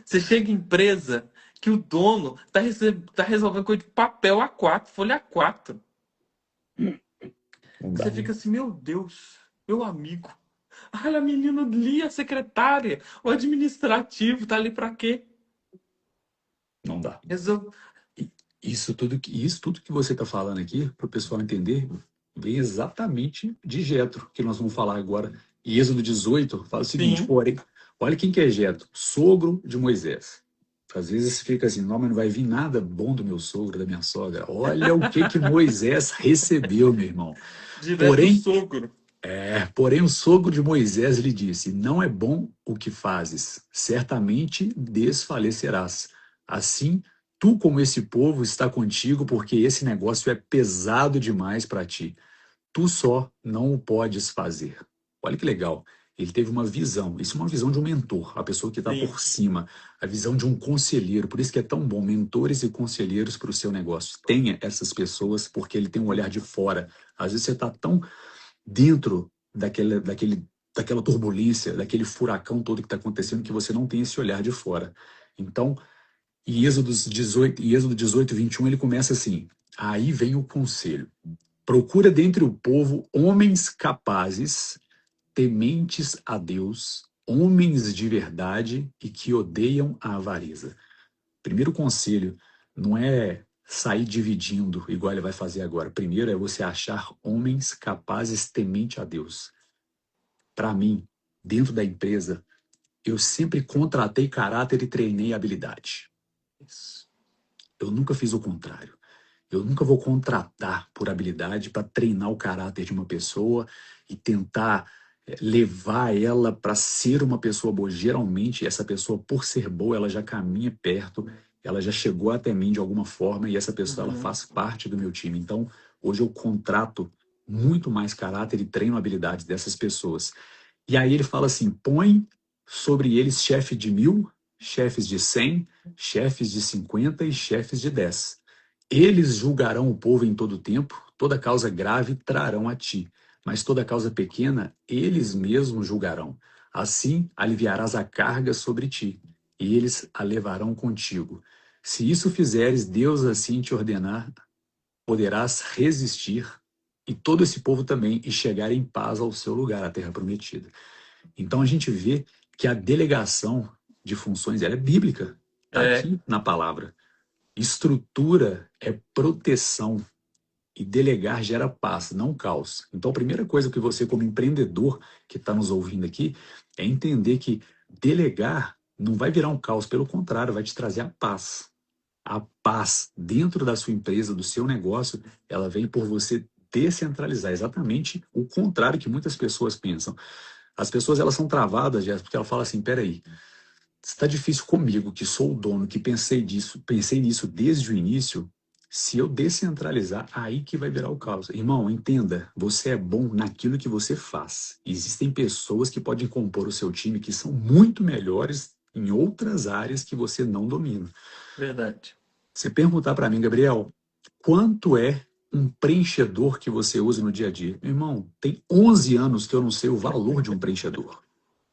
Você chega em empresa que o dono tá resolvendo coisa de papel A4, folha A4. Não Você dá, fica assim, meu Deus, meu amigo. Olha, menino ali, a secretária, o administrativo, tá ali pra quê? não dá. Resol... E isso tudo que você está falando aqui, para o pessoal entender, vem exatamente de Jetro, que nós vamos falar agora. E Êxodo 18 fala o seguinte, Sim, porém, olha quem que é Jetro, sogro de Moisés. Às vezes você fica assim, não, mas não vai vir nada bom do meu sogro, da minha sogra. Olha o que Moisés recebeu, meu irmão. direto do Porém, sogro. porém o sogro de Moisés lhe disse, não é bom o que fazes, certamente desfalecerás. Assim, tu como esse povo está contigo, porque esse negócio é pesado demais para ti. Tu só não o podes fazer. Olha que legal. Ele teve uma visão. Isso é uma visão de um mentor, a pessoa que está Sim. por cima, a visão de um conselheiro. Por isso que é tão bom, mentores e conselheiros para o seu negócio. Tenha essas pessoas, porque ele tem um olhar de fora. Às vezes você está tão dentro daquela turbulência, daquele furacão todo que está acontecendo, que você não tem esse olhar de fora. Então, em Êxodo 18, 21, ele começa assim: aí vem o conselho. Procura dentre o povo homens capazes, tementes a Deus, homens de verdade e que odeiam a avareza. Primeiro conselho não é sair dividindo, igual ele vai fazer agora. Primeiro é você achar homens capazes, temente a Deus. Para mim, dentro da empresa, eu sempre contratei caráter e treinei habilidade. Isso. Eu nunca fiz o contrário. Eu nunca vou contratar por habilidade para treinar o caráter de uma pessoa e tentar levar ela para ser uma pessoa boa. Geralmente, essa pessoa, por ser boa, ela já caminha perto, ela já chegou até mim de alguma forma e essa pessoa ela Uhum. faz parte do meu time. Então, hoje eu contrato muito mais caráter e treino habilidades dessas pessoas. E aí ele fala assim: põe sobre eles chefe de 1.000, chefes de 100, chefes de 50 e chefes de 10. Eles julgarão o povo em todo tempo, toda causa grave trarão a ti, mas toda causa pequena eles mesmos julgarão. Assim aliviarás a carga sobre ti, e eles a levarão contigo. Se isso fizeres, Deus assim te ordenar, poderás resistir, e todo esse povo também, e chegar em paz ao seu lugar, a terra prometida. Então a gente vê que a delegação de funções ela é bíblica, está É, aqui na palavra. Estrutura é proteção e delegar gera paz, não caos. Então a primeira coisa que você, como empreendedor que está nos ouvindo aqui, é entender que delegar não vai virar um caos, pelo contrário, vai te trazer a paz. A paz dentro da sua empresa, do seu negócio, ela vem por você descentralizar, exatamente o contrário que muitas pessoas pensam. As pessoas elas são travadas, Jéssica, porque ela fala assim, peraí, está difícil comigo, que sou o dono, que pensei nisso desde o início, se eu descentralizar, aí que vai virar o caos. Irmão, entenda, você é bom naquilo que você faz. Existem pessoas que podem compor o seu time que são muito melhores em outras áreas que você não domina. verdade. Você perguntar para mim, Gabriel, quanto é um preenchedor que você usa no dia a dia? Meu irmão, tem 11 anos que eu não sei o valor de um preenchedor.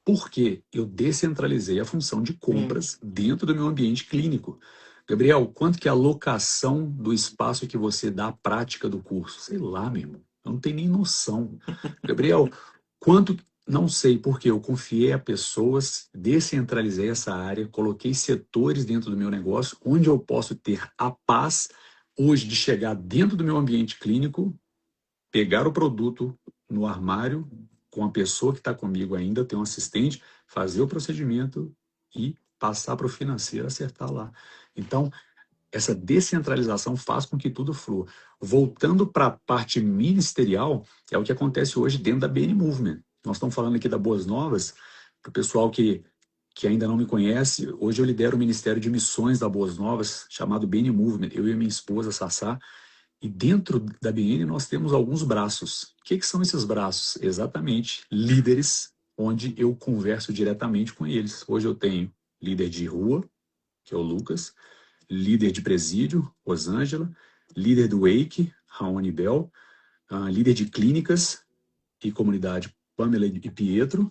Porque eu descentralizei a função de Sim. compras dentro do meu ambiente clínico. Gabriel, quanto que é a locação do espaço que você dá à prática do curso? Sei lá, meu irmão. Eu não tenho nem noção. Gabriel, quanto. Não sei, porque eu confiei a pessoas, descentralizei essa área, coloquei setores dentro do meu negócio, onde eu posso ter a paz hoje de chegar dentro do meu ambiente clínico, pegar o produto no armário com a pessoa que está comigo ainda, tem um assistente, fazer o procedimento e passar para o financeiro acertar lá. Então, essa descentralização faz com que tudo flua. Voltando para a parte ministerial, é o que acontece hoje dentro da BN Movement. Nós estamos falando aqui da Boas Novas, para o pessoal que ainda não me conhece, hoje eu lidero o Ministério de Missões da Boas Novas, chamado BN Movement, eu e minha esposa, Sassá, e dentro da BN nós temos alguns braços. O que são esses braços? Exatamente, líderes, onde eu converso diretamente com eles. Hoje eu tenho líder de rua, que é o Lucas, líder de presídio, Rosângela, líder do Wake, Raoni Bell, líder de clínicas e comunidade, Pamela e Pietro,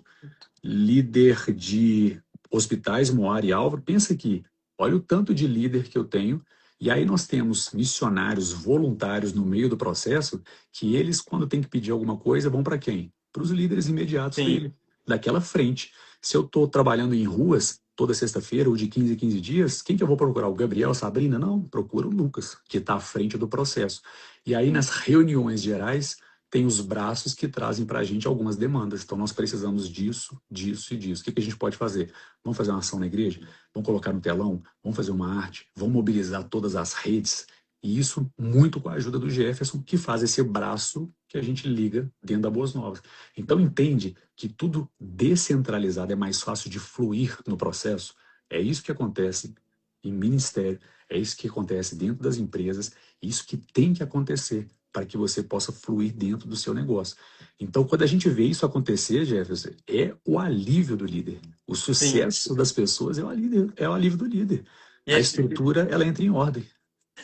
líder de hospitais, Moara e Álvaro. Pensa aqui, olha o tanto de líder que eu tenho. E aí nós temos missionários voluntários no meio do processo, que eles, quando tem que pedir alguma coisa, vão para quem? Para os líderes imediatos Sim, dele, daquela frente. Se eu estou trabalhando em ruas toda sexta-feira ou de 15 em 15 dias, quem que eu vou procurar? O Gabriel, a Sabrina? Não, procura o Lucas, que está à frente do processo. E aí nas reuniões gerais, tem os braços que trazem para a gente algumas demandas. Então, nós precisamos disso, disso e disso. O que que a gente pode fazer? Vamos fazer uma ação na igreja? Vamos colocar no telão? Vamos fazer uma arte? Vamos mobilizar todas as redes? E isso muito com a ajuda do Jefferson, que faz esse braço que a gente liga dentro da Boas Novas. Então, entende que tudo descentralizado é mais fácil de fluir no processo? É isso que acontece em ministério, é isso que acontece dentro das empresas, isso que tem que acontecer para que você possa fluir dentro do seu negócio. Então, quando a gente vê isso acontecer, Jefferson, é o alívio do líder. O sim. sucesso das pessoas é o alívio do líder. E A aí, estrutura, ela entra em ordem.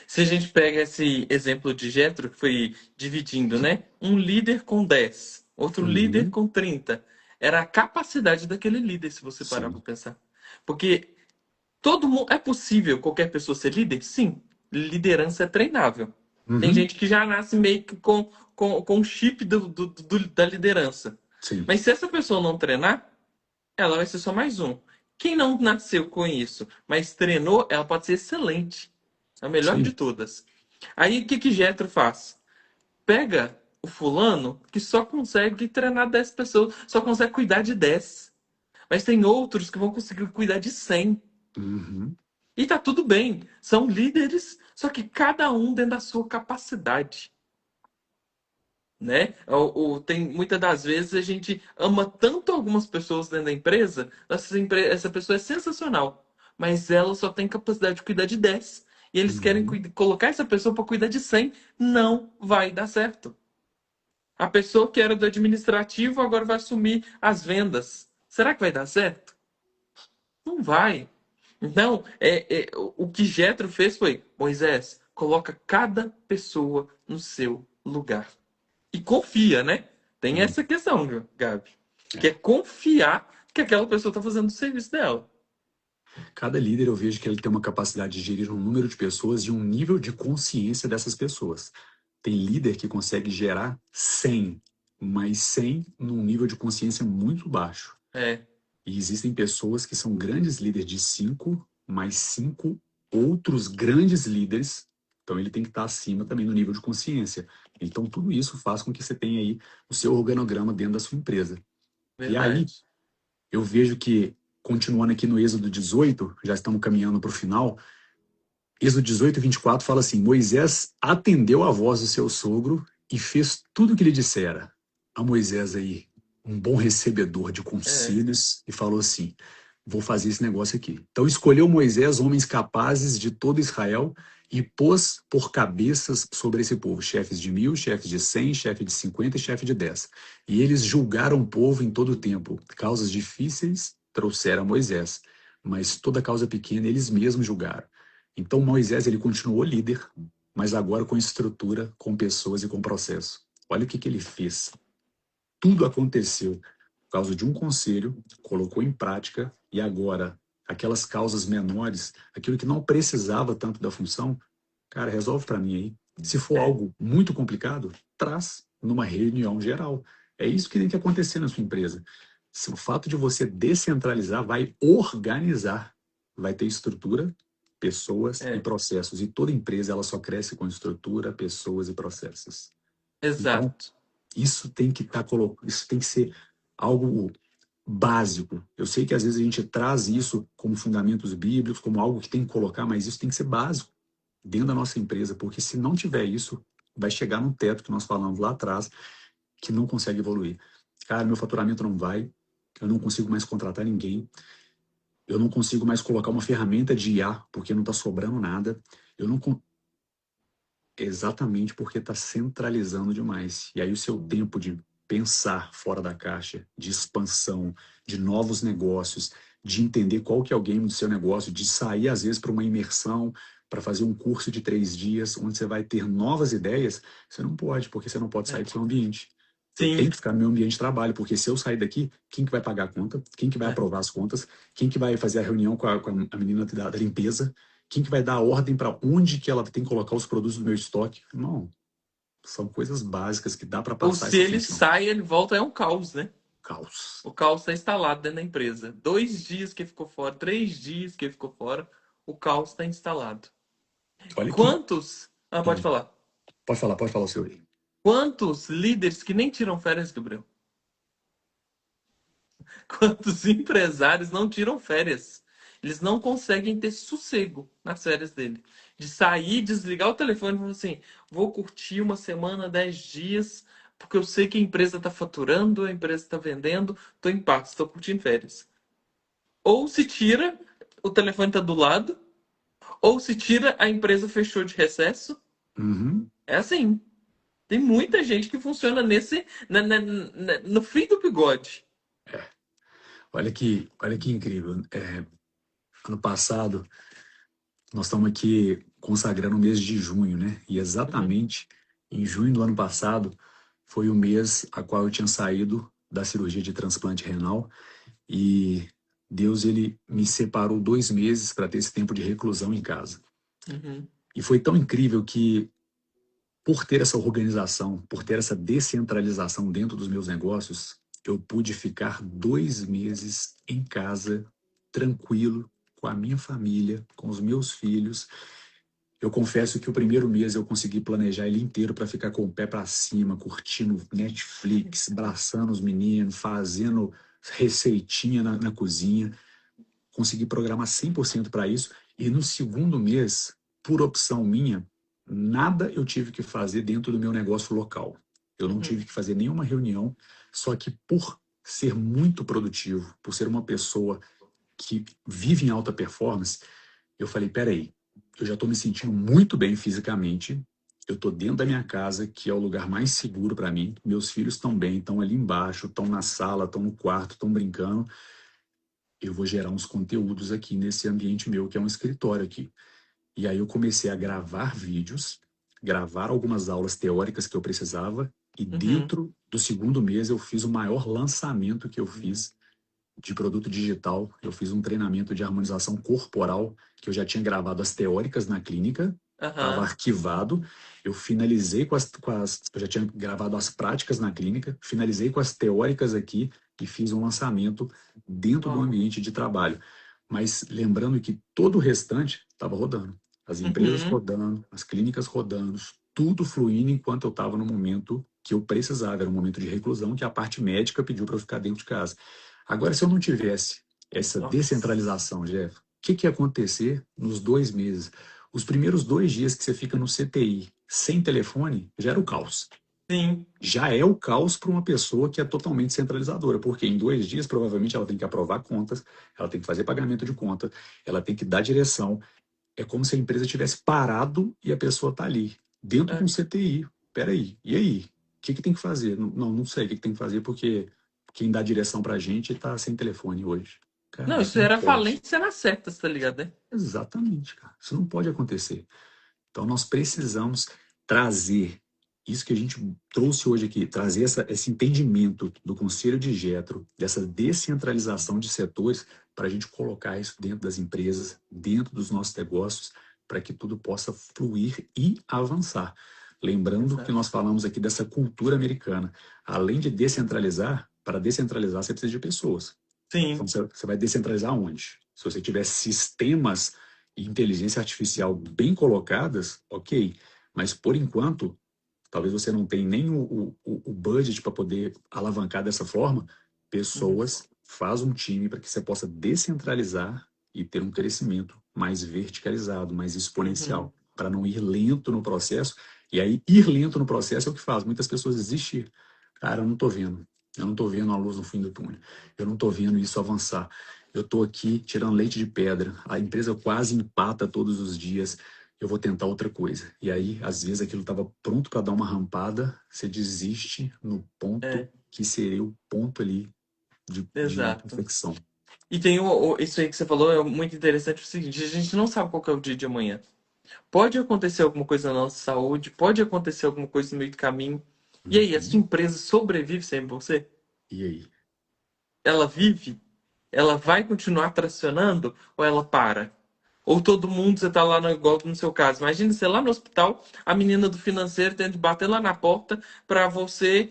se a gente pega esse exemplo de Jetro, que foi dividindo, né? Um líder com 10, outro líder Uhum, com 30. Era a capacidade daquele líder, se você parar para sim. pensar. Porque todo mundo. É possível qualquer pessoa ser líder? Sim. Liderança é treinável. Tem Uhum, gente que já nasce meio que com o chip da liderança. sim. Mas se essa pessoa não treinar, ela vai ser só mais um. Quem não nasceu com isso, mas treinou, ela pode ser excelente. A melhor de Sim. todas. Aí o que que Jetro faz? Pega o fulano que só consegue treinar 10 pessoas, só consegue cuidar de 10. Mas tem outros que vão conseguir cuidar de 100. Uhum, E tá tudo bem. São líderes, só que cada um dentro da sua capacidade. Né? Tem, muitas das vezes a gente ama tanto algumas pessoas dentro da empresa, essa pessoa é sensacional, mas ela só tem capacidade de cuidar de 10. E eles querem uhum. colocar essa pessoa para cuidar de 100. Não vai dar certo. A pessoa que era do administrativo agora vai assumir as vendas. Será que vai dar certo? Não vai. Então, o que Jetro fez foi: Moisés, coloca cada pessoa no seu lugar. E confia, né? Tem Sim. essa questão, Gabi. Que é É. confiar que aquela pessoa está fazendo o serviço dela. Cada líder eu vejo que ele tem uma capacidade de gerir um número de pessoas e um nível de consciência dessas pessoas. Tem líder que consegue gerar 100, mas 100 num nível de consciência muito baixo. É, E existem pessoas que são grandes líderes de 5, mais 5 outros grandes líderes. Então ele tem que estar acima também no nível de consciência. Então tudo isso faz com que você tenha aí o seu organograma dentro da sua empresa. E aí verdade. eu vejo que, continuando aqui no Êxodo 18, já estamos caminhando para o final, Êxodo 18, 24 fala assim: Moisés atendeu a voz do seu sogro e fez tudo o que lhe dissera. A Moisés aí, um bom recebedor de É, conselhos, e falou assim: vou fazer esse negócio aqui. Então escolheu Moisés homens capazes de todo Israel e pôs por cabeças sobre esse povo, chefes de 1.000, chefes de 100, chefe de 50 e chefe de 10. E eles julgaram o povo em todo o tempo. Causas difíceis trouxeram a Moisés, mas toda causa pequena eles mesmos julgaram. Então Moisés ele continuou líder, mas agora com estrutura, com pessoas e com processo. Olha o que ele fez. Tudo aconteceu por causa de um conselho, colocou em prática e agora aquelas causas menores, aquilo que não precisava tanto da função, cara, resolve para mim aí. Se for é, algo muito complicado, traz numa reunião geral. É isso que tem que acontecer na sua empresa. O fato de você descentralizar vai organizar, vai ter estrutura, pessoas e é. processos. E toda empresa ela só cresce com estrutura, pessoas e processos. Então, Exato. isso tem que estar isso tem que ser algo básico. Eu sei que às vezes a gente traz isso como fundamentos bíblicos, como algo que tem que colocar, mas isso tem que ser básico dentro da nossa empresa, porque se não tiver isso, vai chegar num teto que nós falamos lá atrás, que não consegue evoluir. Cara, meu faturamento não vai, eu não consigo mais contratar ninguém, eu não consigo mais colocar uma ferramenta de IA porque não está sobrando nada, eu não con- exatamente porque está centralizando demais. E aí o seu tempo de pensar fora da caixa, de expansão, de novos negócios, de entender qual que é o game do seu negócio, de sair às vezes para uma imersão, para fazer um curso de 3 dias, onde você vai ter novas ideias, você não pode, porque você não pode sair É. do seu ambiente. Eu tenho Sim. que ficar no meu ambiente de trabalho, porque se eu sair daqui, quem que vai pagar a conta? Quem que vai É. aprovar as contas? Quem que vai fazer a reunião com a menina da limpeza? Quem que vai dar a ordem para onde que ela tem que colocar os produtos do meu estoque? Não, são coisas básicas que dá para Ou passar se essa ele função. sai, ele volta, é um caos, né? Caos. O caos está instalado dentro da empresa. 2 dias que ficou fora, 3 dias que ficou fora, o caos está instalado. Olha que. Quantos. Ah, pode Hum, falar. pode falar o seu aí. Quantos líderes que nem tiram férias, Gabriel? Quantos empresários não tiram férias? Eles não conseguem ter sossego nas férias dele. De sair, desligar o telefone e falar assim: vou curtir uma semana, 10 dias, porque eu sei que a empresa está faturando, a empresa está vendendo, estou em paz, estou curtindo férias. Ou se tira, o telefone está do lado, ou se tira, a empresa fechou de recesso. Uhum. É assim. Tem muita gente que funciona no fim do bigode. Olha que incrível. Ano passado, nós estamos aqui consagrando o mês de junho, né? E Uhum, exatamente em junho do ano passado foi o mês a qual eu tinha saído da cirurgia de transplante renal e Deus ele me separou 2 meses para ter esse tempo de reclusão em casa. uhum, E foi tão incrível que por ter essa organização, por ter essa descentralização dentro dos meus negócios, eu pude ficar 2 meses em casa, tranquilo, com a minha família, com os meus filhos. Eu confesso que o primeiro mês eu consegui planejar ele inteiro para ficar com o pé para cima, curtindo Netflix, abraçando os meninos, fazendo receitinha na cozinha. Consegui programar 100% para isso. E no segundo mês, por opção minha, nada eu tive que fazer dentro do meu negócio local. Eu não uhum. tive que fazer nenhuma reunião, só que por ser muito produtivo, por ser uma pessoa que vive em alta performance, eu falei, peraí, eu já estou me sentindo muito bem fisicamente, eu estou dentro da minha casa, que é o lugar mais seguro para mim, meus filhos estão bem, estão ali embaixo, estão na sala, estão no quarto, estão brincando, eu vou gerar uns conteúdos aqui nesse ambiente meu, que é um escritório aqui. E aí eu comecei a gravar vídeos, gravar algumas aulas teóricas que eu precisava, e Uhum. dentro do segundo mês eu fiz o maior lançamento que eu fiz de produto digital. Eu fiz um treinamento de harmonização corporal, que eu já tinha gravado as teóricas na clínica, estava Aham. arquivado. Eu finalizei eu já tinha gravado as práticas na clínica, finalizei com as teóricas aqui e fiz um lançamento dentro do Uau. ambiente de trabalho. Mas lembrando que todo o restante estava rodando. As empresas Uhum. rodando, as clínicas rodando, tudo fluindo enquanto eu estava no momento que eu precisava. Era um momento de reclusão que a parte médica pediu para eu ficar dentro de casa. Agora, se eu não tivesse essa Nossa. descentralização, Jeff, o que, que ia acontecer nos 2 meses? Os primeiros 2 dias que você fica no CTI sem telefone já era o caos. Sim. Já é o caos para uma pessoa que é totalmente centralizadora, porque em 2 dias provavelmente ela tem que aprovar contas, ela tem que fazer pagamento de conta, ela tem que dar direção. É como se a empresa tivesse parado e a pessoa está ali, dentro de É. um CTI. Peraí, e aí? O que, que tem que fazer? Não, não sei o que, que tem que fazer, porque quem dá direção para a gente está sem telefone hoje. Não, Cara, isso não era pode. falência na certa, tá ligado, né? Exatamente, cara. Isso não pode acontecer. Então, nós precisamos trazer isso que a gente trouxe hoje aqui, trazer esse entendimento do Conselho de Getro, dessa descentralização de setores, para a gente colocar isso dentro das empresas, dentro dos nossos negócios, para que tudo possa fluir e avançar. Lembrando que Exato. nós falamos aqui dessa cultura americana. Além de descentralizar, para descentralizar você precisa de pessoas. Então, Sim. você vai descentralizar onde? Se você tiver sistemas e inteligência artificial bem colocadas, ok. Mas, por enquanto, talvez você não tenha nem o budget para poder alavancar dessa forma. Uhum. Pessoas, faz um time para que você possa descentralizar e ter um crescimento mais verticalizado, mais Uhum. exponencial, para não ir lento no processo. E aí, ir lento no processo é o que faz muitas pessoas desistir. Cara, eu não estou vendo. Eu não estou vendo a luz no fim do túnel. Eu não estou vendo isso avançar. Eu estou aqui tirando leite de pedra. A empresa quase empata todos os dias. Eu vou tentar outra coisa. E aí, às vezes, aquilo estava pronto para dar uma rampada, você desiste no ponto É, que seria o ponto ali de exato. inflexão. E tem isso aí que você falou, é muito interessante, é o seguinte, a gente não sabe qual que é o dia de amanhã. Pode acontecer alguma coisa na nossa saúde, pode acontecer alguma coisa no meio do caminho. E aí, a sua Uhum. empresa sobrevive sem você? E aí? Ela vive? Ela vai continuar tracionando ou ela para? Ou todo mundo, você tá lá no, igual no seu caso. Imagina você lá no hospital, a menina do financeiro tendo de bater lá na porta para você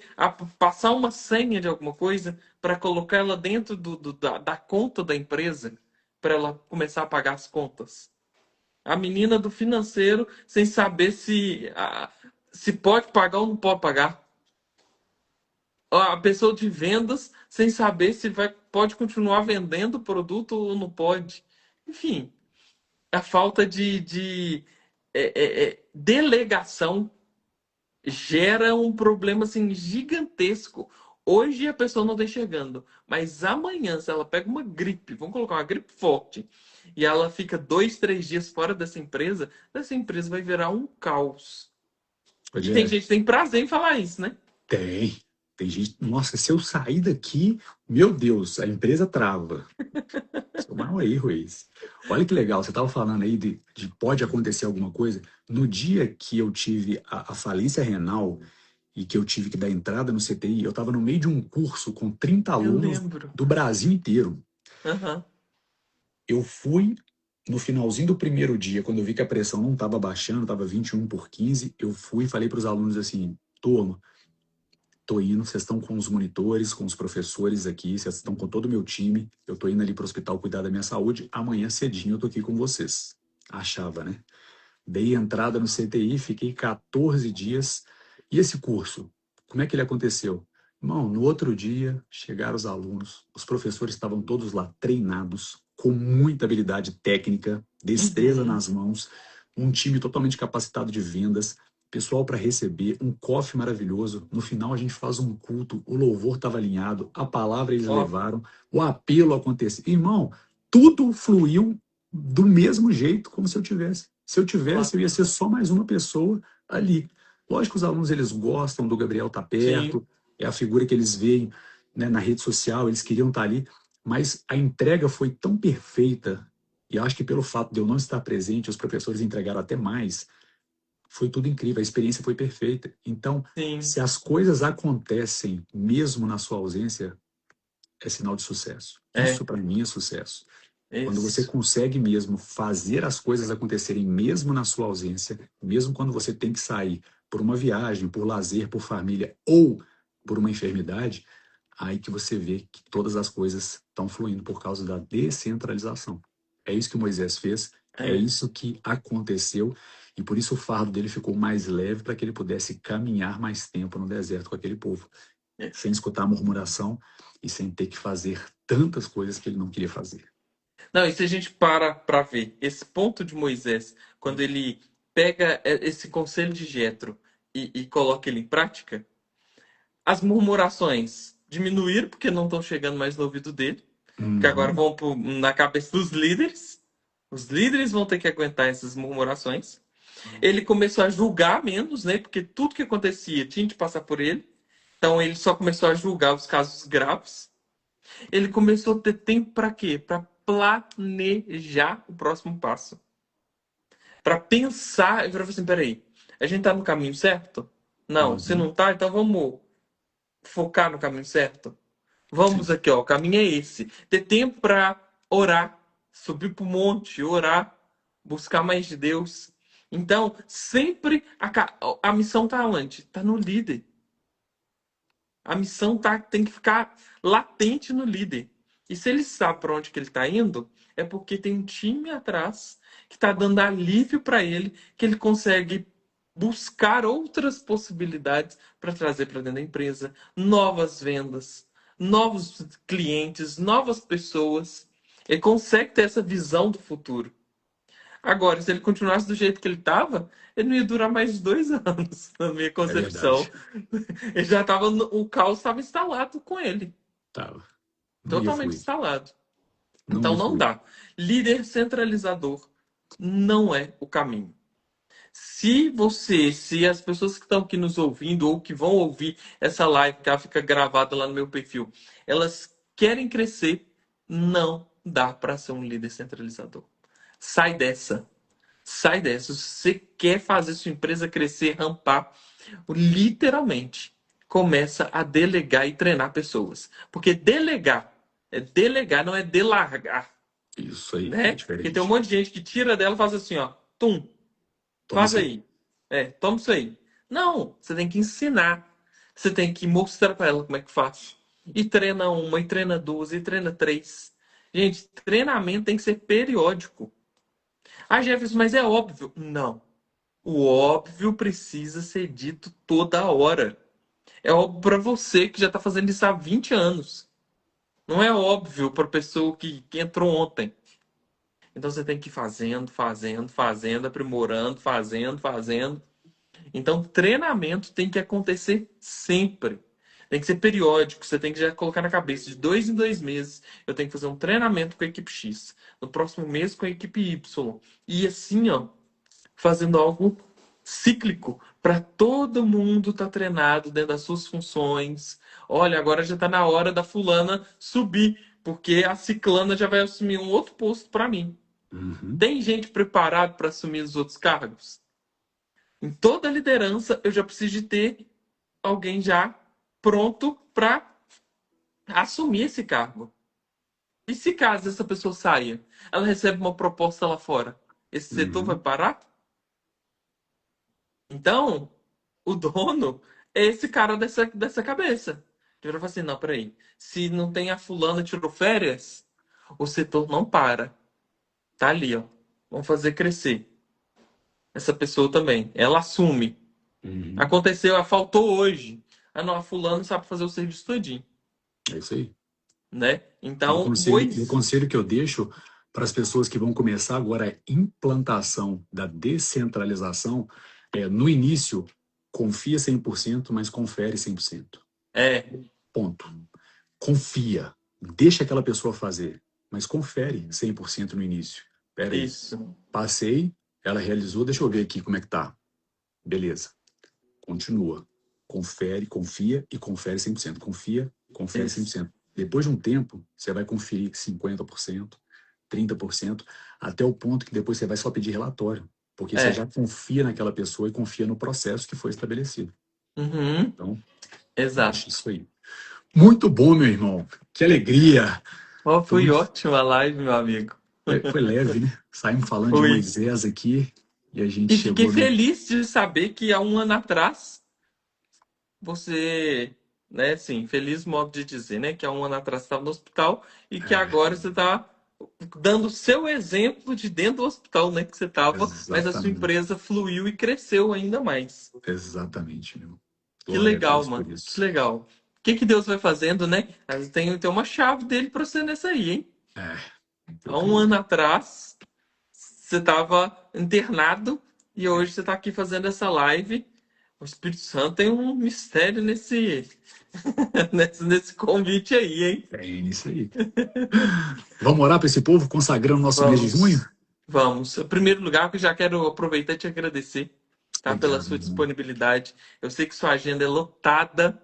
passar uma senha de alguma coisa para colocar ela dentro da conta da empresa para ela começar a pagar as contas. A menina do financeiro sem saber se pode pagar ou não pode pagar. A pessoa de vendas sem saber se pode continuar vendendo o produto ou não pode. Enfim, a falta de delegação gera um problema assim gigantesco. Hoje a pessoa não está enxergando, mas amanhã, se ela pega uma gripe, vamos colocar uma gripe forte, e ela fica 2, 3 dias fora dessa empresa vai virar um caos. Pois E tem é, gente que tem prazer em falar isso, né? tem. Tem gente. Nossa, se eu sair daqui, meu Deus, a empresa trava. Esse é o maior erro é esse. Olha que legal, você estava falando aí de pode acontecer alguma coisa. No dia que eu tive a falência renal e que eu tive que dar entrada no CTI, eu estava no meio de um curso com 30 Eu alunos lembro. do Brasil inteiro. Aham. Eu fui no finalzinho do primeiro dia, quando eu vi que a pressão não estava baixando, estava 21/15, eu fui e falei para os alunos assim: turma, tô indo, vocês estão com os monitores, com os professores aqui, vocês estão com todo o meu time, eu tô indo ali para o hospital cuidar da minha saúde, amanhã cedinho eu tô aqui com vocês. Achava, né? Dei entrada no CTI, fiquei 14 dias. E esse curso, como é que ele aconteceu? Irmão, no outro dia chegaram os alunos, os professores estavam todos lá treinados, com muita habilidade técnica, destreza Uhum. nas mãos, um time totalmente capacitado de vendas, pessoal para receber, um cofre maravilhoso. No final a gente faz um culto, o louvor estava alinhado, a palavra eles Ó, levaram, o apelo aconteceu. Irmão, tudo fluiu do mesmo jeito como se eu tivesse. Se eu tivesse, lá. eu ia ser só mais uma pessoa ali. Lógico que os alunos eles gostam do Gabriel estar Sim, perto, é a figura que eles veem, né, na rede social, eles queriam estar ali, mas a entrega foi tão perfeita, e acho que pelo fato de eu não estar presente, os professores entregaram até mais, foi tudo incrível, a experiência foi perfeita. Então, sim. se as coisas acontecem mesmo na sua ausência, é sinal de sucesso. É, Isso para mim é sucesso. Quando você isso. consegue mesmo fazer as coisas acontecerem mesmo na sua ausência, mesmo quando você tem que sair por uma viagem, por lazer, por família ou por uma enfermidade, aí que você vê que todas as coisas estão fluindo por causa da descentralização. É isso que Moisés fez, é É, isso que aconteceu e por isso o fardo dele ficou mais leve para que ele pudesse caminhar mais tempo no deserto com aquele povo, é. sem escutar murmuração e sem ter que fazer tantas coisas que ele não queria fazer. Não, e se a gente para ver esse ponto de Moisés, quando ele pega esse conselho de Jetro e coloca ele em prática, as murmurações diminuíram porque não estão chegando mais no ouvido dele, que agora Uhum. vão na cabeça dos líderes. Os líderes vão ter que aguentar essas murmurações. Ele começou a julgar menos, né? Porque tudo que acontecia tinha de passar por ele. Então ele só começou a julgar os casos graves. Ele começou a ter tempo para quê? Para planejar o próximo passo. Para pensar, eu falei assim, peraí, a gente tá no caminho certo? Não, se Uhum. não tá, então vamos focar no caminho certo. Sim, Vamos aqui, ó, o caminho é esse. Ter tempo para orar, subir para o monte, orar, buscar mais de Deus. Então, sempre a missão tá onde? Tá no líder. A missão tem que ficar latente no líder. E se ele sabe para onde que ele está indo, é porque tem um time atrás que está dando alívio para ele, que ele consegue buscar outras possibilidades para trazer para dentro da empresa, novas vendas, novos clientes, novas pessoas. Ele consegue ter essa visão do futuro. Agora, se ele continuasse do jeito que ele estava, ele não ia durar mais de 2 anos, na minha é concepção. verdade. Ele já estava, o caos estava instalado com ele, Tava. Não ia totalmente fluir. instalado. Não Então ia não fluir. dá. Líder centralizador não é o caminho. Se as pessoas que estão aqui nos ouvindo ou que vão ouvir essa live, que ela fica gravada lá no meu perfil, elas querem crescer, não dá para ser um líder centralizador. Sai dessa. Sai dessa. Se você quer fazer sua empresa crescer, rampar, literalmente, começa a delegar e treinar pessoas. Porque delegar é delegar, não é delargar, Isso aí, é né? Porque tem um diferente. monte de gente que tira dela e faz assim, ó, tum, Toma faz isso aí. aí. Toma isso aí. Não, você tem que ensinar. Você tem que mostrar para ela como é que faz. E treina uma, e treina duas, e treina três. Gente, treinamento tem que ser periódico. Ah, Jefferson, mas é óbvio. Não. O óbvio precisa ser dito toda hora. É óbvio para você que já está fazendo isso há 20 anos. Não é óbvio para a pessoa que entrou ontem. Então você tem que ir fazendo, fazendo, fazendo, aprimorando, fazendo, fazendo. Então treinamento tem que acontecer sempre. Tem que ser periódico. Você tem que já colocar na cabeça de 2 em 2 meses. Eu tenho que fazer um treinamento com a equipe X. No próximo mês com a equipe Y. E assim, ó, fazendo algo cíclico para todo mundo estar treinado dentro das suas funções. Olha, agora já está na hora da fulana subir, porque a ciclana já vai assumir um outro posto para mim. Uhum. Tem gente preparada para assumir os outros cargos? Em toda liderança, eu já preciso de ter alguém já pronto para assumir esse cargo. E se caso essa pessoa saia, ela recebe uma proposta lá fora, esse setor vai Uhum. parar? Então, o dono é esse cara dessa cabeça. Ele vai falar assim, não, peraí. Se não tem a fulana tirou férias, o setor não para. Tá ali, ó. Vamos fazer crescer. Essa pessoa também. Ela assume. Uhum. Aconteceu, faltou hoje. Ah, não, a fulana sabe fazer o serviço todinho, É isso aí. né? E Então, o conselho que eu deixo para as pessoas que vão começar agora a implantação da descentralização é, no início, confia 100%, mas confere 100%. é Ponto. Confia. Deixa aquela pessoa fazer, mas confere 100% no início. Pera aí. isso. Passei, ela realizou, deixa eu ver aqui como é que tá. Beleza. Continua. Confere, confia e confere 100%. Confia, confere Isso. 100%. Depois de um tempo, você vai conferir 50%, 30%, até o ponto que depois você vai só pedir relatório, porque você já É. confia naquela pessoa e confia no processo que foi estabelecido. Uhum. Então, deixa Exato. isso aí. Muito bom, meu irmão. Que alegria. Oh, Tô foi muito... ótima a live, meu amigo. foi leve, né? Saímos falando de Foi. Moisés aqui e a gente E fiquei chegou no. feliz de saber que há um ano atrás você, né, assim, feliz modo de dizer, né, que há um ano atrás você estava no hospital e que É, agora você está dando o seu exemplo de dentro do hospital, né, que você estava, mas a sua exatamente. empresa fluiu e cresceu ainda mais. Exatamente, meu. Que Glória a legal, Deus por mano. Que isso. legal. O que que Deus vai fazendo, né? Tem uma chave dele para você nessa aí, hein? É, eu Há um creio. ano atrás você estava internado e hoje você está aqui fazendo essa live. O Espírito Santo tem um mistério nesse convite aí, hein? É isso aí. Vamos orar para esse povo, consagrando nosso mês de junho? Vamos, vamos. Em primeiro lugar, eu já quero aproveitar e te agradecer, tá? Pela Obrigado, sua meu irmão. disponibilidade. Eu sei que sua agenda é lotada,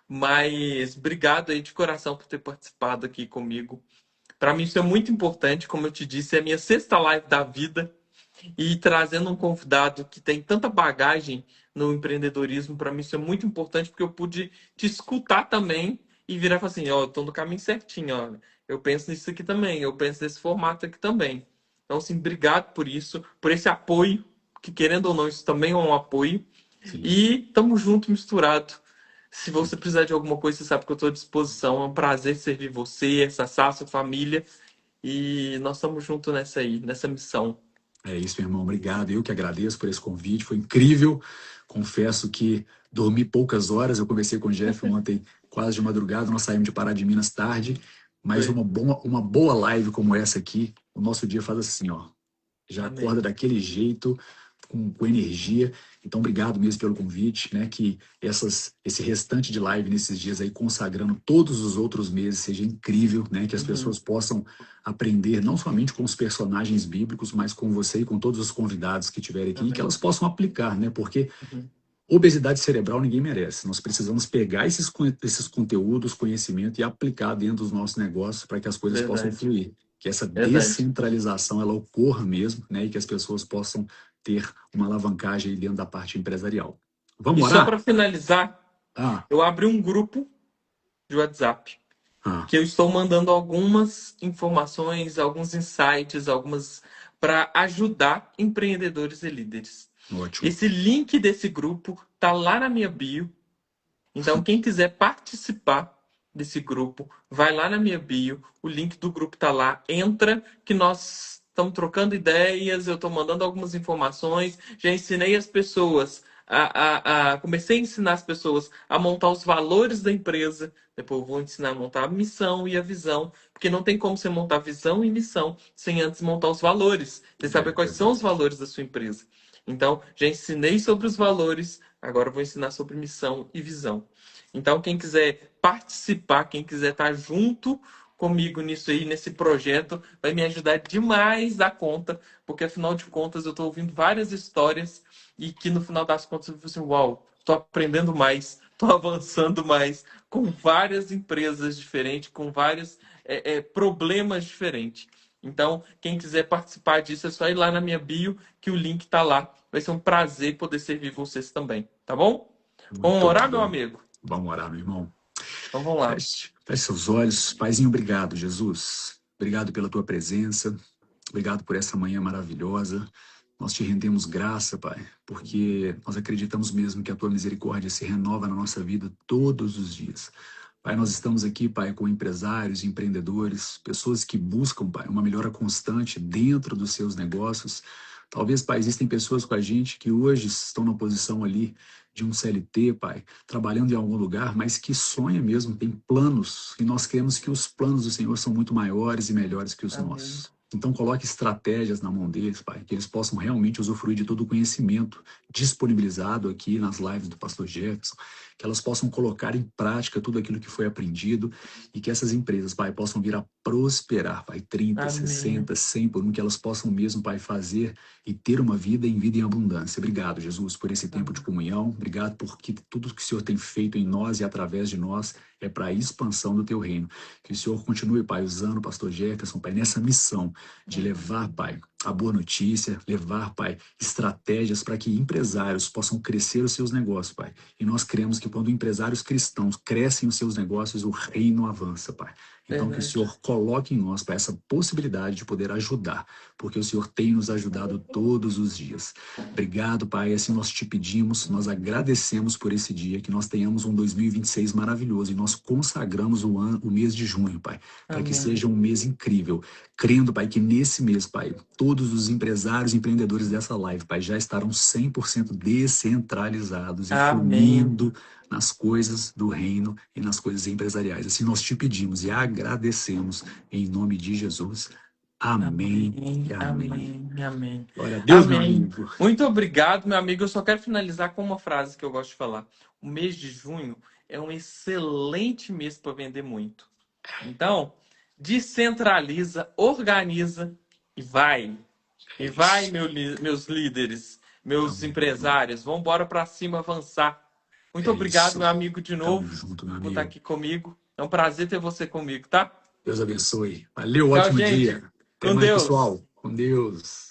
mas obrigado aí de coração por ter participado aqui comigo. Para mim isso é muito importante, como eu te disse, é a minha sexta live da vida. E trazendo um convidado que tem tanta bagagem no empreendedorismo, para mim isso é muito importante, porque eu pude te escutar também e virar e falar assim, ó, eu tô no caminho certinho, ó. Eu penso nisso aqui também, eu penso nesse formato aqui também. Então, assim, obrigado por isso, por esse apoio, que querendo ou não, isso também é um apoio. Sim, E tamo junto, misturado. Se você precisar de alguma coisa, você sabe que eu estou à disposição. É um prazer servir você, essa sua família. E nós estamos juntos nessa aí, nessa missão. é isso, meu irmão. Obrigado. Eu que agradeço por esse convite. Foi incrível. Confesso que dormi poucas horas. Eu conversei com o Jeff ontem, quase de madrugada. Nós saímos de Pará de Minas tarde. Mas Foi. uma boa live como essa aqui, o nosso dia faz assim, ó. Já acorda Amém. daquele jeito, com energia. Então, obrigado mesmo pelo convite, né? Que esse restante de live nesses dias aí, consagrando todos os outros meses, seja incrível, né? Que as Uhum. pessoas possam aprender não somente com os personagens bíblicos, mas com você e com todos os convidados que tiverem aqui, e que Amém. elas possam aplicar, né? Porque Uhum. obesidade cerebral ninguém merece. Nós precisamos pegar esses conteúdos, conhecimento e aplicar dentro dos nossos negócios para que as coisas possam Verdade. fluir. que essa Verdade. descentralização ela ocorra mesmo, né, e que as pessoas possam ter uma alavancagem aí dentro da parte empresarial. E Vamos só orar? para finalizar, Ah, eu abri um grupo de WhatsApp ah, que eu estou mandando algumas informações, alguns insights, algumas para ajudar empreendedores e líderes. ótimo. Esse link desse grupo tá lá na minha bio. Então, quem quiser participar desse grupo, vai lá na minha bio, o link do grupo tá lá, entra que nós estamos trocando ideias, eu estou mandando algumas informações, já ensinei as pessoas comecei a ensinar as pessoas a montar os valores da empresa, depois eu vou ensinar a montar a missão e a visão, porque não tem como você montar visão e missão sem antes montar os valores, sem É saber quais são os verdade. valores da sua empresa. Então, já ensinei sobre os valores, agora eu vou ensinar sobre missão e visão. Então, quem quiser participar, quem quiser estar junto comigo nisso aí, nesse projeto, vai me ajudar demais da conta, porque afinal de contas eu estou ouvindo várias histórias e que no final das contas eu falo assim, uau, estou aprendendo mais, estou avançando mais, com várias empresas diferentes, com vários problemas diferentes. Então, quem quiser participar disso, é só ir lá na minha bio, que o link está lá. Vai ser um prazer poder servir vocês também, tá bom? Vamos Muito orar, meu bom. amigo? Vamos orar, meu irmão. Então vamos lá. Feche seus olhos. Paizinho, obrigado, Jesus. Obrigado pela tua presença. Obrigado por essa manhã maravilhosa. Nós te rendemos graça, Pai, porque nós acreditamos mesmo que a tua misericórdia se renova na nossa vida todos os dias. Pai, nós estamos aqui, Pai, com empresários, empreendedores, pessoas que buscam, Pai, uma melhora constante dentro dos seus negócios. Talvez, Pai, existem pessoas com a gente que hoje estão na posição ali de um CLT, Pai, trabalhando em algum lugar, mas que sonha mesmo, tem planos, e nós cremos que os planos do Senhor são muito maiores e melhores que os Amém. nossos. Então, coloque estratégias na mão deles, Pai, que eles possam realmente usufruir de todo o conhecimento disponibilizado aqui nas lives do Pastor Jefferson, que elas possam colocar em prática tudo aquilo que foi aprendido e que essas empresas, Pai, possam vir a prosperar, Pai, 30, Amém. 60, 100 por um, que elas possam mesmo, Pai, fazer e ter uma vida em vida em abundância. Obrigado, Jesus, por esse tempo de Amém. comunhão. Obrigado porque tudo que o Senhor tem feito em nós e através de nós é para a expansão do teu reino. Que o Senhor continue, Pai, usando o pastor Jefferson, Pai, nessa missão de levar, Pai, a boa notícia, levar, Pai, estratégias para que empresários possam crescer os seus negócios, Pai. E nós cremos que quando empresários cristãos crescem os seus negócios, o reino avança, Pai. Então, que o Verdade. Senhor coloque em nós, Pai, essa possibilidade de poder ajudar, porque o Senhor tem nos ajudado todos os dias. Obrigado, Pai, assim nós te pedimos, nós agradecemos por esse dia, que nós tenhamos um 2026 maravilhoso e nós consagramos o mês de junho, Pai, para que Amém. seja um mês incrível, crendo, Pai, que nesse mês, Pai, todos os empresários e empreendedores dessa live, Pai, já estarão 100% descentralizados e Amém. fluindo nas coisas do reino e nas coisas empresariais. Assim nós te pedimos e agradecemos em nome de Jesus. Amém e Amém. amém. Amém. Amém. Glória a Deus, meu Amém. amigo. Muito obrigado, meu amigo. Eu só quero finalizar com uma frase que eu gosto de falar. O mês de junho é um excelente mês para vender muito. Então, descentraliza, organiza e vai. É E vai, isso. meus líderes, meus Amém, meu irmão. empresários. Vamos embora para cima avançar. Muito É obrigado, isso. meu amigo, de Tamo novo, junto, meu por estar amigo. aqui comigo. É um prazer ter você comigo, tá? Deus abençoe. Valeu, Tchau, ótimo gente. dia. Até Com mais, Deus. pessoal. Com Deus.